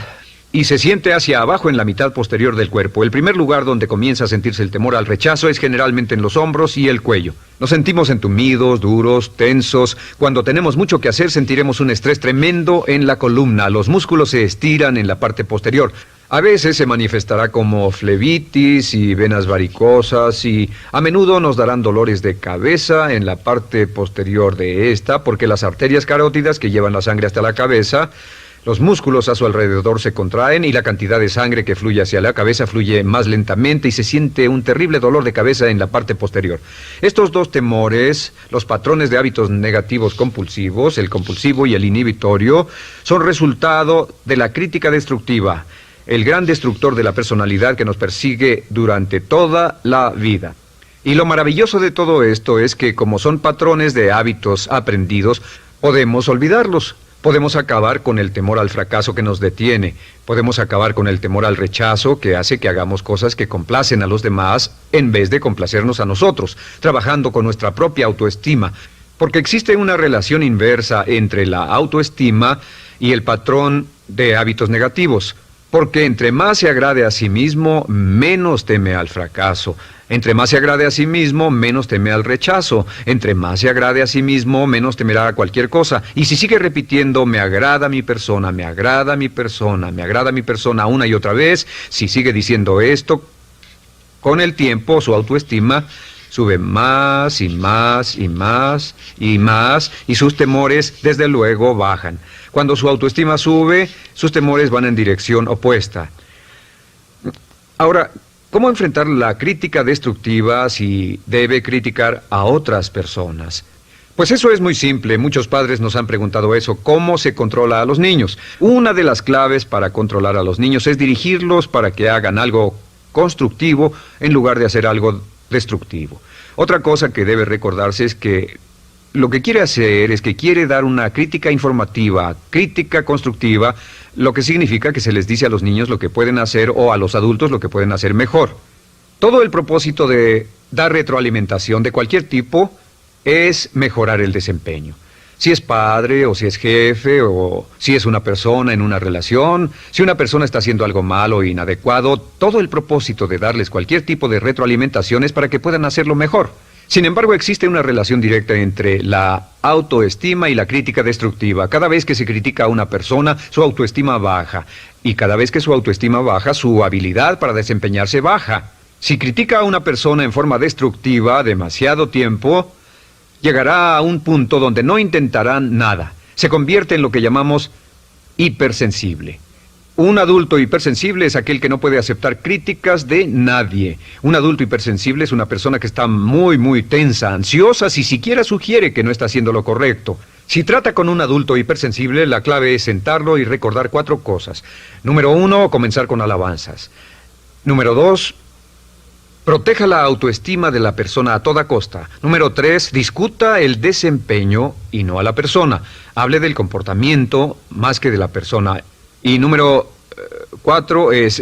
y se siente hacia abajo en la mitad posterior del cuerpo. El primer lugar donde comienza a sentirse el temor al rechazo es generalmente en los hombros y el cuello. Nos sentimos entumidos, duros, tensos. Cuando tenemos mucho que hacer sentiremos un estrés tremendo en la columna. Los músculos se estiran en la parte posterior. A veces se manifestará como flebitis y venas varicosas y a menudo nos darán dolores de cabeza en la parte posterior de esta porque las arterias carótidas que llevan la sangre hasta la cabeza, los músculos a su alrededor se contraen y la cantidad de sangre que fluye hacia la cabeza fluye más lentamente y se siente un terrible dolor de cabeza en la parte posterior. Estos dos temores, los patrones de hábitos negativos compulsivos, el compulsivo y el inhibitorio, son resultado de la crítica destructiva, el gran destructor de la personalidad que nos persigue durante toda la vida. Y lo maravilloso de todo esto es que como son patrones de hábitos aprendidos, podemos olvidarlos. Podemos acabar con el temor al fracaso que nos detiene. Podemos acabar con el temor al rechazo que hace que hagamos cosas que complacen a los demás en vez de complacernos a nosotros, trabajando con nuestra propia autoestima. Porque existe una relación inversa entre la autoestima y el patrón de hábitos negativos. Porque entre más se agrade a sí mismo, menos teme al fracaso. Entre más se agrade a sí mismo, menos teme al rechazo. Entre más se agrade a sí mismo, menos temerá a cualquier cosa. Y si sigue repitiendo, me agrada mi persona, me agrada mi persona, me agrada mi persona una y otra vez, si sigue diciendo esto, con el tiempo su autoestima sube más y más y más y más y sus temores desde luego bajan. Cuando su autoestima sube, sus temores van en dirección opuesta. Ahora, ¿cómo enfrentar la crítica destructiva si debe criticar a otras personas? Pues eso es muy simple. Muchos padres nos han preguntado eso. ¿Cómo se controla a los niños? Una de las claves para controlar a los niños es dirigirlos para que hagan algo constructivo en lugar de hacer algo destructivo. Otra cosa que debe recordarse es que lo que quiere hacer es que quiere dar una crítica informativa, crítica constructiva, lo que significa que se les dice a los niños lo que pueden hacer o a los adultos lo que pueden hacer mejor. Todo el propósito de dar retroalimentación de cualquier tipo es mejorar el desempeño. Si es padre o si es jefe o si es una persona en una relación, si una persona está haciendo algo malo o inadecuado, todo el propósito de darles cualquier tipo de retroalimentación es para que puedan hacerlo mejor. Sin embargo, existe una relación directa entre la autoestima y la crítica destructiva. Cada vez que se critica a una persona, su autoestima baja. Y cada vez que su autoestima baja, su habilidad para desempeñarse baja. Si critica a una persona en forma destructiva demasiado tiempo, llegará a un punto donde no intentarán nada. Se convierte en lo que llamamos hipersensible. Un adulto hipersensible es aquel que no puede aceptar críticas de nadie. Un adulto hipersensible es una persona que está muy tensa, ansiosa, si siquiera sugiere que no está haciendo lo correcto. Si trata con un adulto hipersensible, la clave es sentarlo y recordar 4 cosas. Número 1, comenzar con alabanzas. Número 2, proteja la autoestima de la persona a toda costa. Número 3, discuta el desempeño y no a la persona. Hable del comportamiento más que de la persona. Y número 4 es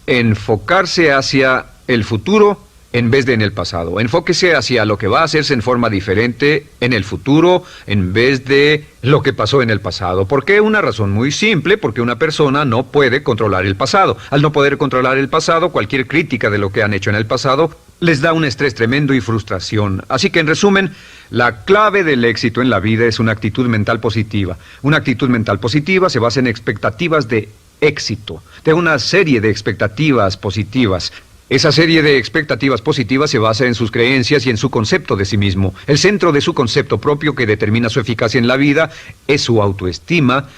enfocarse hacia el futuro en vez de en el pasado. Enfóquese hacia lo que va a hacerse en forma diferente en el futuro en vez de lo que pasó en el pasado. ¿Por qué? Una razón muy simple, porque una persona no puede controlar el pasado. Al no poder controlar el pasado, cualquier crítica de lo que han hecho en el pasado les da un estrés tremendo y frustración. Así que, en resumen, la clave del éxito en la vida es una actitud mental positiva. Una actitud mental positiva se basa en expectativas de éxito, de una serie de expectativas positivas. Esa serie de expectativas positivas se basa en sus creencias y en su concepto de sí mismo. El centro de su concepto propio que determina su eficacia en la vida es su autoestima,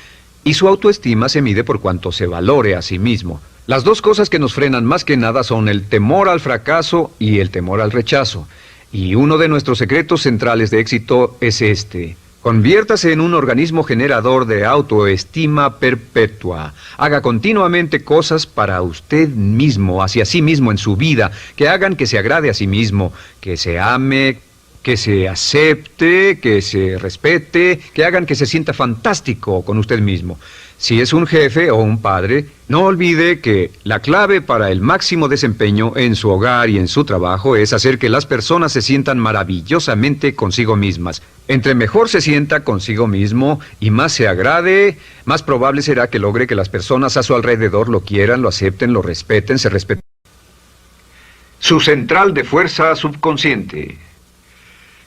y su autoestima se mide por cuanto se valore a sí mismo. Las dos cosas que nos frenan más que nada son el temor al fracaso y el temor al rechazo. Y uno de nuestros secretos centrales de éxito es este: Conviértase en un organismo generador de autoestima perpetua. Haga continuamente cosas para usted mismo, hacia sí mismo en su vida, que hagan que se agrade a sí mismo, que se ame, que se acepte, que se respete, que hagan que se sienta fantástico con usted mismo. Si es un jefe o un padre, no olvide que la clave para el máximo desempeño en su hogar y en su trabajo es hacer que las personas se sientan maravillosamente consigo mismas. Entre mejor se sienta consigo mismo y más se agrade, más probable será que logre que las personas a su alrededor lo quieran, lo acepten, lo respeten, se respeten. Su central de fuerza subconsciente.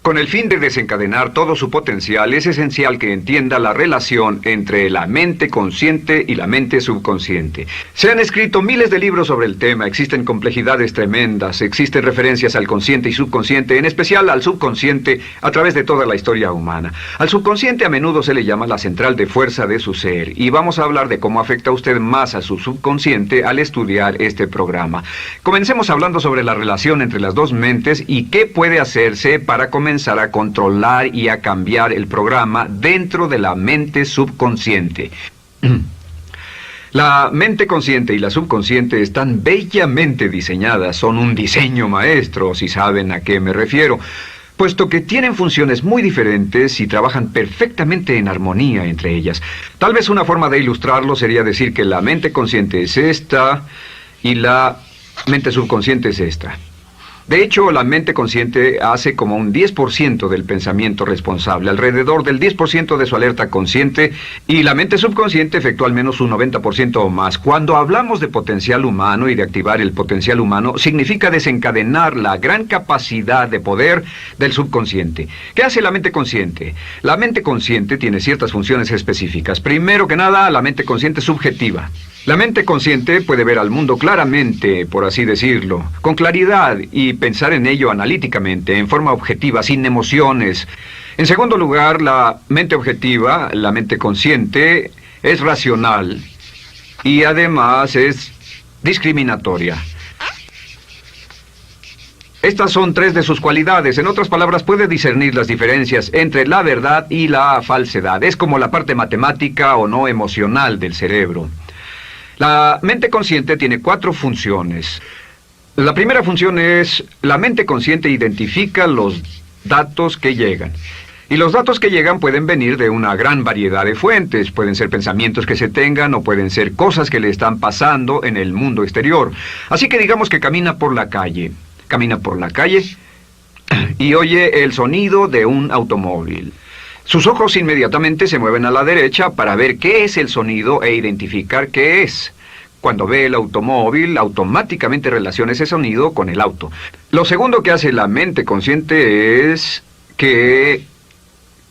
Con el fin de desencadenar todo su potencial, es esencial que entienda la relación entre la mente consciente y la mente subconsciente. Se han escrito miles de libros sobre el tema, existen complejidades tremendas, existen referencias al consciente y subconsciente, en especial al subconsciente a través de toda la historia humana. Al subconsciente a menudo se le llama la central de fuerza de su ser, y vamos a hablar de cómo afecta usted más a su subconsciente al estudiar este programa. Comencemos hablando sobre la relación entre las dos mentes y qué puede hacerse para comenzar a controlar y a cambiar el programa dentro de la mente subconsciente. La mente consciente y la subconsciente están bellamente diseñadas, son un diseño maestro, si saben a qué me refiero, puesto que tienen funciones muy diferentes y trabajan perfectamente en armonía entre ellas. Tal vez una forma de ilustrarlo sería decir que la mente consciente es esta y la mente subconsciente es esta. De hecho, la mente consciente hace como un 10% del pensamiento responsable, alrededor del 10% de su alerta consciente, y la mente subconsciente efectúa al menos un 90% o más. Cuando hablamos de potencial humano y de activar el potencial humano, significa desencadenar la gran capacidad de poder del subconsciente. ¿Qué hace la mente consciente? La mente consciente tiene ciertas funciones específicas. Primero que nada, la mente consciente es subjetiva. La mente consciente puede ver al mundo claramente, por así decirlo, con claridad y pensar en ello analíticamente, en forma objetiva, sin emociones. En segundo lugar, la mente objetiva, la mente consciente, es racional y además es discriminatoria. Estas son tres de sus cualidades. En otras palabras, puede discernir las diferencias entre la verdad y la falsedad. Es como la parte matemática o no emocional del cerebro. La mente consciente tiene 4 funciones. La primera función es, la mente consciente identifica los datos que llegan. Y los datos que llegan pueden venir de una gran variedad de fuentes. Pueden ser pensamientos que se tengan o pueden ser cosas que le están pasando en el mundo exterior. Así que digamos que camina por la calle. Camina por la calle y oye el sonido de un automóvil. Sus ojos inmediatamente se mueven a la derecha para ver qué es el sonido e identificar qué es. Cuando ve el automóvil, automáticamente relaciona ese sonido con el auto. Lo segundo que hace la mente consciente es que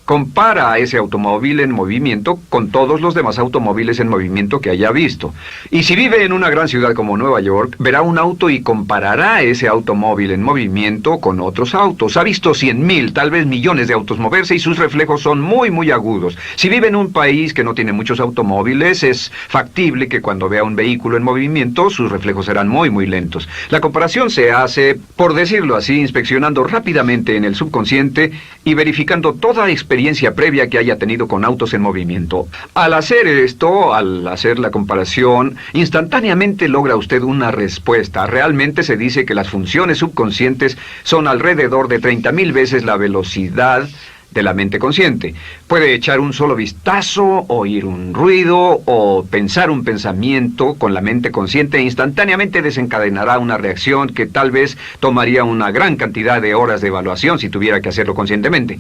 compara a ese automóvil en movimiento con todos los demás automóviles en movimiento que haya visto. Y si vive en una gran ciudad como Nueva York, verá un auto y comparará ese automóvil en movimiento con otros autos. Ha visto 100,000, tal vez millones de autos moverse y sus reflejos son muy, muy agudos. Si vive en un país que no tiene muchos automóviles, es factible que cuando vea un vehículo en movimiento, sus reflejos serán muy, muy lentos. La comparación se hace, por decirlo así, inspeccionando rápidamente en el subconsciente y verificando toda experiencia previa que haya tenido con autos en movimiento. Al hacer esto, al hacer la comparación, instantáneamente logra usted una respuesta. Realmente se dice que las funciones subconscientes son alrededor de 30,000 veces la velocidad de la mente consciente. Puede echar un solo vistazo, oír un ruido o pensar un pensamiento con la mente consciente e instantáneamente desencadenará una reacción que tal vez tomaría una gran cantidad de horas de evaluación si tuviera que hacerlo conscientemente.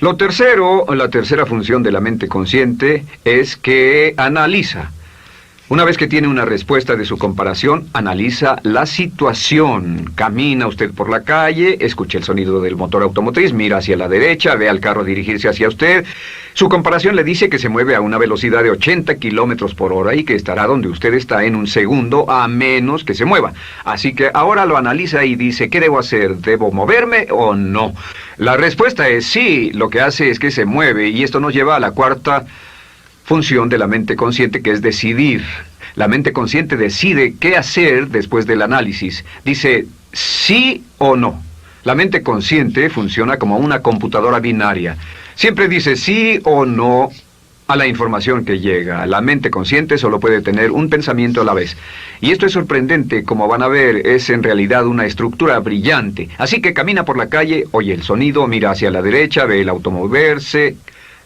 La tercera función de la mente consciente es que analiza. Una vez que tiene una respuesta de su comparación, analiza la situación. Camina usted por la calle, escucha el sonido del motor automotriz, mira hacia la derecha, ve al carro dirigirse hacia usted. Su comparación le dice que se mueve a una velocidad de 80 kilómetros por hora y que estará donde usted está en un segundo, a menos que se mueva. Así que ahora lo analiza y dice, ¿qué debo hacer? ¿Debo moverme o no? La respuesta es sí, lo que hace es que se mueve, y esto nos lleva a la cuarta función de la mente consciente, que es decidir. La mente consciente decide qué hacer después del análisis. Dice sí o no. La mente consciente funciona como una computadora binaria. Siempre dice sí o no a la información que llega. La mente consciente solo puede tener un pensamiento a la vez. Y esto es sorprendente, como van a ver, es en realidad una estructura brillante. Así que camina por la calle, oye el sonido, mira hacia la derecha, ve el auto moverse.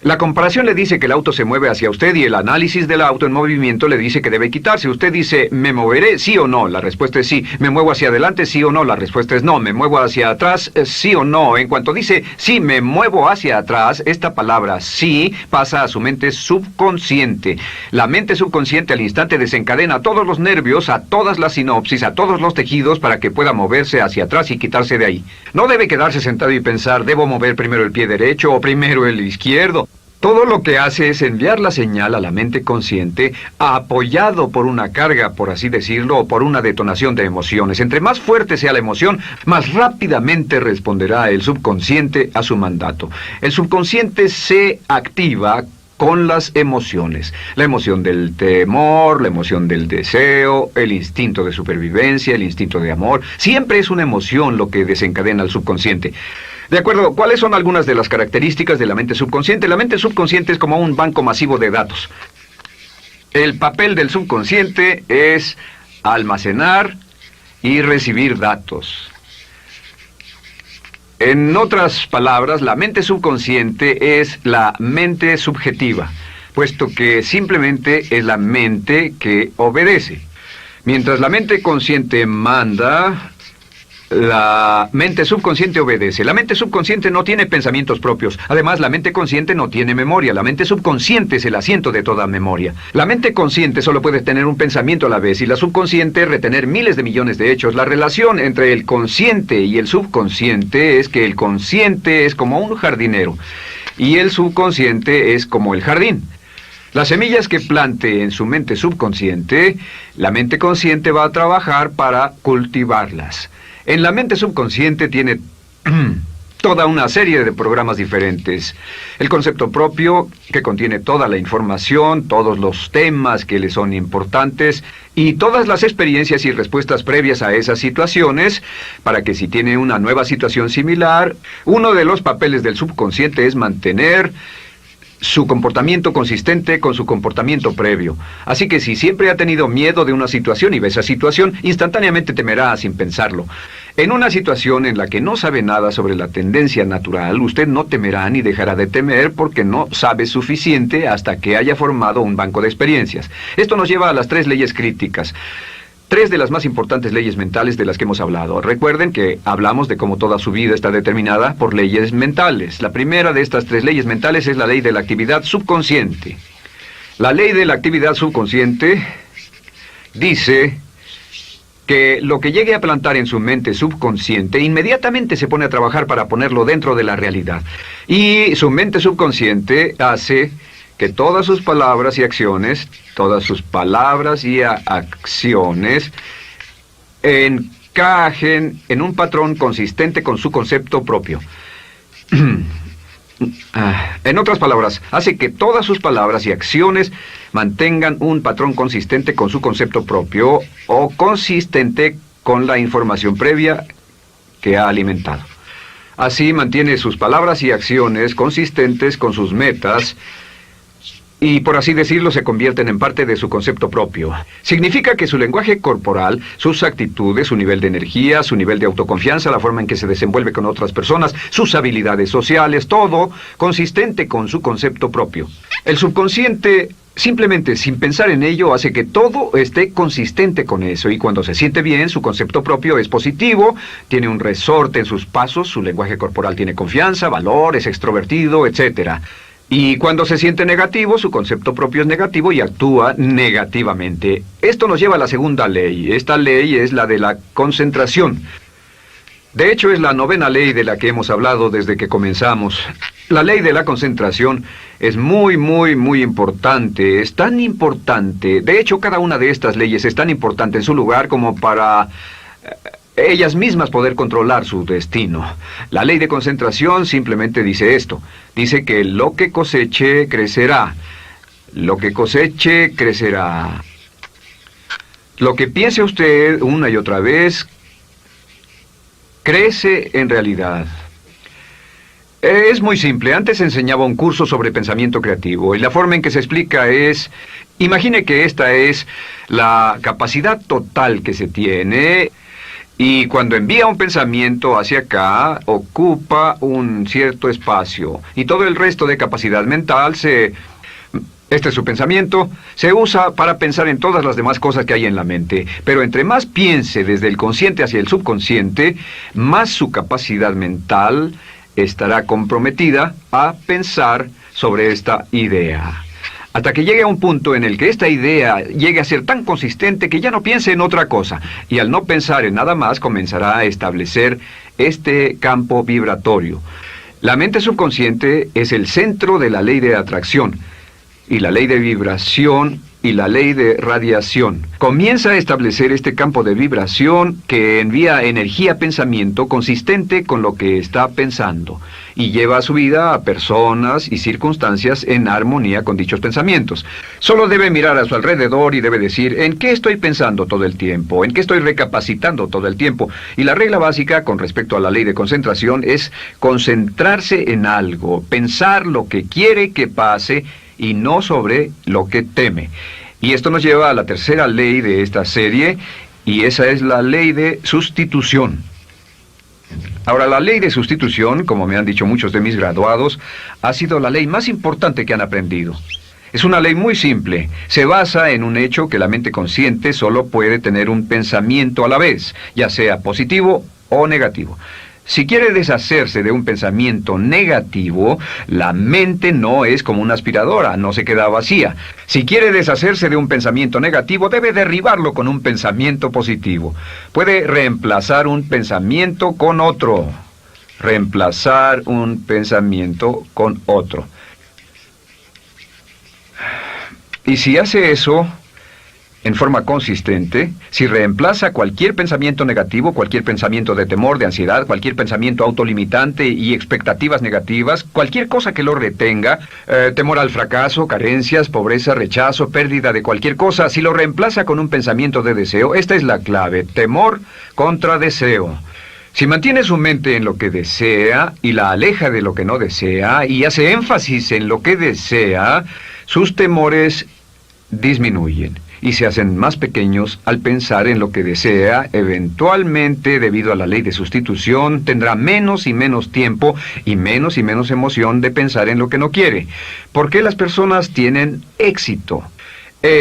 La comparación le dice que el auto se mueve hacia usted y el análisis del auto en movimiento le dice que debe quitarse. Usted dice, ¿me moveré? ¿Sí o no? La respuesta es sí. ¿Me muevo hacia adelante? ¿Sí o no? La respuesta es no. ¿Me muevo hacia atrás? ¿Sí o no? En cuanto dice, sí, me muevo hacia atrás, esta palabra sí pasa a su mente subconsciente. La mente subconsciente al instante desencadena a todos los nervios, a todas las sinapsis, a todos los tejidos para que pueda moverse hacia atrás y quitarse de ahí. No debe quedarse sentado y pensar, ¿debo mover primero el pie derecho o primero el izquierdo? Todo lo que hace es enviar la señal a la mente consciente, apoyado por una carga, por así decirlo, o por una detonación de emociones. Entre más fuerte sea la emoción, más rápidamente responderá el subconsciente a su mandato. El subconsciente se activa con las emociones. La emoción del temor, la emoción del deseo, el instinto de supervivencia, el instinto de amor. Siempre es una emoción lo que desencadena al subconsciente. De acuerdo, ¿cuáles son algunas de las características de la mente subconsciente? La mente subconsciente es como un banco masivo de datos. El papel del subconsciente es almacenar y recibir datos. En otras palabras, la mente subconsciente es la mente subjetiva, puesto que simplemente es la mente que obedece. Mientras la mente consciente manda, la mente subconsciente obedece. La mente subconsciente no tiene pensamientos propios. Además, la mente consciente no tiene memoria. La mente subconsciente es el asiento de toda memoria. La mente consciente solo puede tener un pensamiento a la vez y la subconsciente retener miles de millones de hechos. La relación entre el consciente y el subconsciente es que el consciente es como un jardinero y el subconsciente es como el jardín. Las semillas que plante en su mente subconsciente, la mente consciente va a trabajar para cultivarlas. En la mente subconsciente tiene toda una serie de programas diferentes. El concepto propio, que contiene toda la información, todos los temas que le son importantes y todas las experiencias y respuestas previas a esas situaciones, para que si tiene una nueva situación similar, uno de los papeles del subconsciente es mantener su comportamiento consistente con su comportamiento previo. Así que si siempre ha tenido miedo de una situación y ve esa situación, instantáneamente temerá sin pensarlo. En una situación en la que no sabe nada sobre la tendencia natural, usted no temerá ni dejará de temer porque no sabe suficiente hasta que haya formado un banco de experiencias. Esto nos lleva a las 3 leyes críticas. 3 de las más importantes leyes mentales de las que hemos hablado. Recuerden que hablamos de cómo toda su vida está determinada por leyes mentales. La primera de estas 3 leyes mentales es la ley de la actividad subconsciente. La ley de la actividad subconsciente dice que lo que llegue a plantar en su mente subconsciente inmediatamente se pone a trabajar para ponerlo dentro de la realidad. Y su mente subconsciente hace que todas sus palabras y acciones, encajen en un patrón consistente con su concepto propio. En otras palabras, hace que todas sus palabras y acciones mantengan un patrón consistente con su concepto propio o consistente con la información previa que ha alimentado. Así mantiene sus palabras y acciones consistentes con sus metas y, por así decirlo, se convierten en parte de su concepto propio. Significa que su lenguaje corporal, sus actitudes, su nivel de energía, su nivel de autoconfianza, la forma en que se desenvuelve con otras personas, sus habilidades sociales, todo consistente con su concepto propio. El subconsciente, simplemente sin pensar en ello, hace que todo esté consistente con eso, y cuando se siente bien, su concepto propio es positivo, tiene un resorte en sus pasos, su lenguaje corporal tiene confianza, valor, es extrovertido, etc. Y cuando se siente negativo, su concepto propio es negativo y actúa negativamente. Esto nos lleva a la segunda ley. Esta ley es la de la concentración. De hecho, es la 9ª ley de la que hemos hablado desde que comenzamos. La ley de la concentración es muy importante. Es tan importante. De hecho, cada una de estas leyes es tan importante en su lugar como para ellas mismas poder controlar su destino. La ley de concentración simplemente dice esto. Dice que lo que coseche, crecerá. Lo que coseche, crecerá. Lo que piense usted una y otra vez, crece en realidad. Es muy simple. Antes enseñaba un curso sobre pensamiento creativo y la forma en que se explica es, imagine que esta es la capacidad total que se tiene y cuando envía un pensamiento hacia acá ocupa un cierto espacio y todo el resto de capacidad mental este es su pensamiento, se usa para pensar en todas las demás cosas que hay en la mente. Pero entre más piense desde el consciente hacia el subconsciente, más su capacidad mental estará comprometida a pensar sobre esta idea. Hasta que llegue a un punto en el que esta idea llegue a ser tan consistente que ya no piense en otra cosa. Y al no pensar en nada más, comenzará a establecer este campo vibratorio. La mente subconsciente es el centro de la ley de atracción, y la ley de vibración y la ley de radiación. Comienza a establecer este campo de vibración que envía energía-pensamiento consistente con lo que está pensando y lleva a su vida a personas y circunstancias en armonía con dichos pensamientos. Solo debe mirar a su alrededor y debe decir, ¿en qué estoy pensando todo el tiempo? ¿En qué estoy recapacitando todo el tiempo? Y la regla básica con respecto a la ley de concentración es concentrarse en algo, pensar lo que quiere que pase y no sobre lo que teme. Y esto nos lleva a la tercera ley de esta serie, y esa es la ley de sustitución. Ahora, la ley de sustitución, como me han dicho muchos de mis graduados, ha sido la ley más importante que han aprendido. Es una ley muy simple. Se basa en un hecho que la mente consciente solo puede tener un pensamiento a la vez, ya sea positivo o negativo. Si quiere deshacerse de un pensamiento negativo, la mente no es como una aspiradora, no se queda vacía. Si quiere deshacerse de un pensamiento negativo, debe derribarlo con un pensamiento positivo. Puede reemplazar un pensamiento con otro. Reemplazar un pensamiento con otro. Y si hace eso en forma consistente, si reemplaza cualquier pensamiento negativo, cualquier pensamiento de temor, de ansiedad, cualquier pensamiento autolimitante y expectativas negativas, cualquier cosa que lo retenga, temor al fracaso, carencias, pobreza, rechazo, pérdida de cualquier cosa, si lo reemplaza con un pensamiento de deseo, esta es la clave, temor contra deseo. Si mantiene su mente en lo que desea y la aleja de lo que no desea y hace énfasis en lo que desea, sus temores disminuyen y se hacen más pequeños al pensar en lo que desea. Eventualmente, debido a la ley de sustitución, tendrá menos y menos tiempo y menos emoción de pensar en lo que no quiere. ¿Por qué las personas tienen éxito?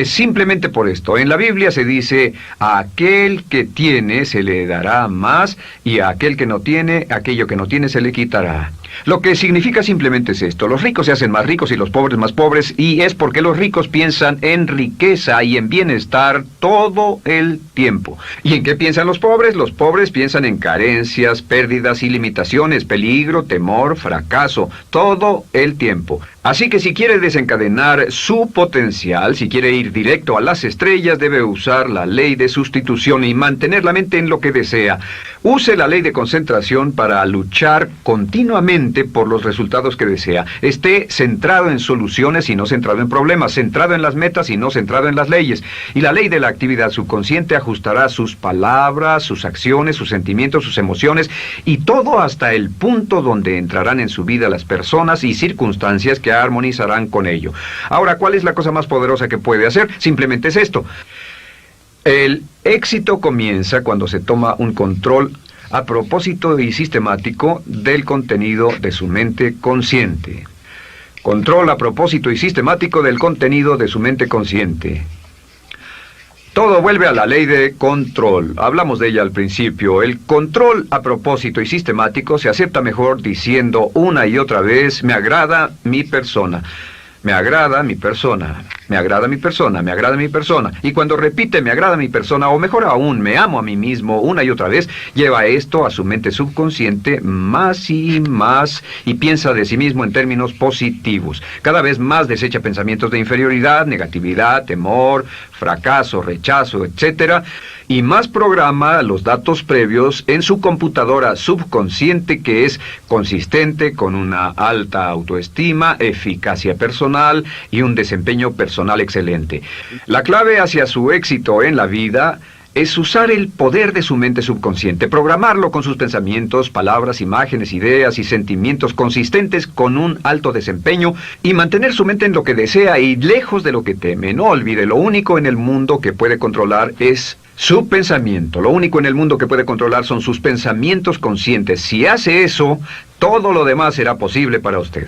Simplemente por esto. En la Biblia se dice, a aquel que tiene se le dará más, y a aquel que no tiene, aquello que no tiene se le quitará. Lo que significa simplemente es esto: los ricos se hacen más ricos y los pobres más pobres, y es porque los ricos piensan en riqueza y en bienestar todo el tiempo. ¿Y en qué piensan los pobres? Los pobres piensan en carencias, pérdidas y limitaciones, peligro, temor, fracaso, todo el tiempo. Así que si quiere desencadenar su potencial, si quiere ir directo a las estrellas, debe usar la ley de sustitución y mantener la mente en lo que desea. Use la ley de concentración para luchar continuamente por los resultados que desea. Esté centrado en soluciones y no centrado en problemas, centrado en las metas y no centrado en las leyes. Y la ley de la actividad subconsciente ajustará sus palabras, sus acciones, sus sentimientos, sus emociones y todo hasta el punto donde entrarán en su vida las personas y circunstancias que armonizarán con ello. Ahora, ¿cuál es la cosa más poderosa que puede hacer? Simplemente es esto. El éxito comienza cuando se toma un control a propósito y sistemático del contenido de su mente consciente. Control a propósito y sistemático del contenido de su mente consciente. Todo vuelve a la ley de control. Hablamos de ella al principio. El control a propósito y sistemático se acepta mejor diciendo una y otra vez, me agrada mi persona. Me agrada mi persona, me agrada mi persona, me agrada mi persona. Y cuando repite me agrada mi persona, o mejor aún, me amo a mí mismo una y otra vez, lleva esto a su mente subconsciente más y más y piensa de sí mismo en términos positivos. Cada vez más desecha pensamientos de inferioridad, negatividad, temor, fracaso, rechazo, etc. Y más programa los datos previos en su computadora subconsciente, que es consistente con una alta autoestima, eficacia personal y un desempeño personal excelente. La clave hacia su éxito en la vida es usar el poder de su mente subconsciente, programarlo con sus pensamientos, palabras, imágenes, ideas y sentimientos consistentes con un alto desempeño y mantener su mente en lo que desea y lejos de lo que teme. No olvide, lo único en el mundo que puede controlar es su pensamiento. Lo único en el mundo que puede controlar son sus pensamientos conscientes. Si hace eso, todo lo demás será posible para usted.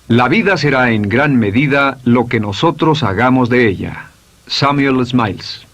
La vida será en gran medida lo que nosotros hagamos de ella. Samuel Smiles.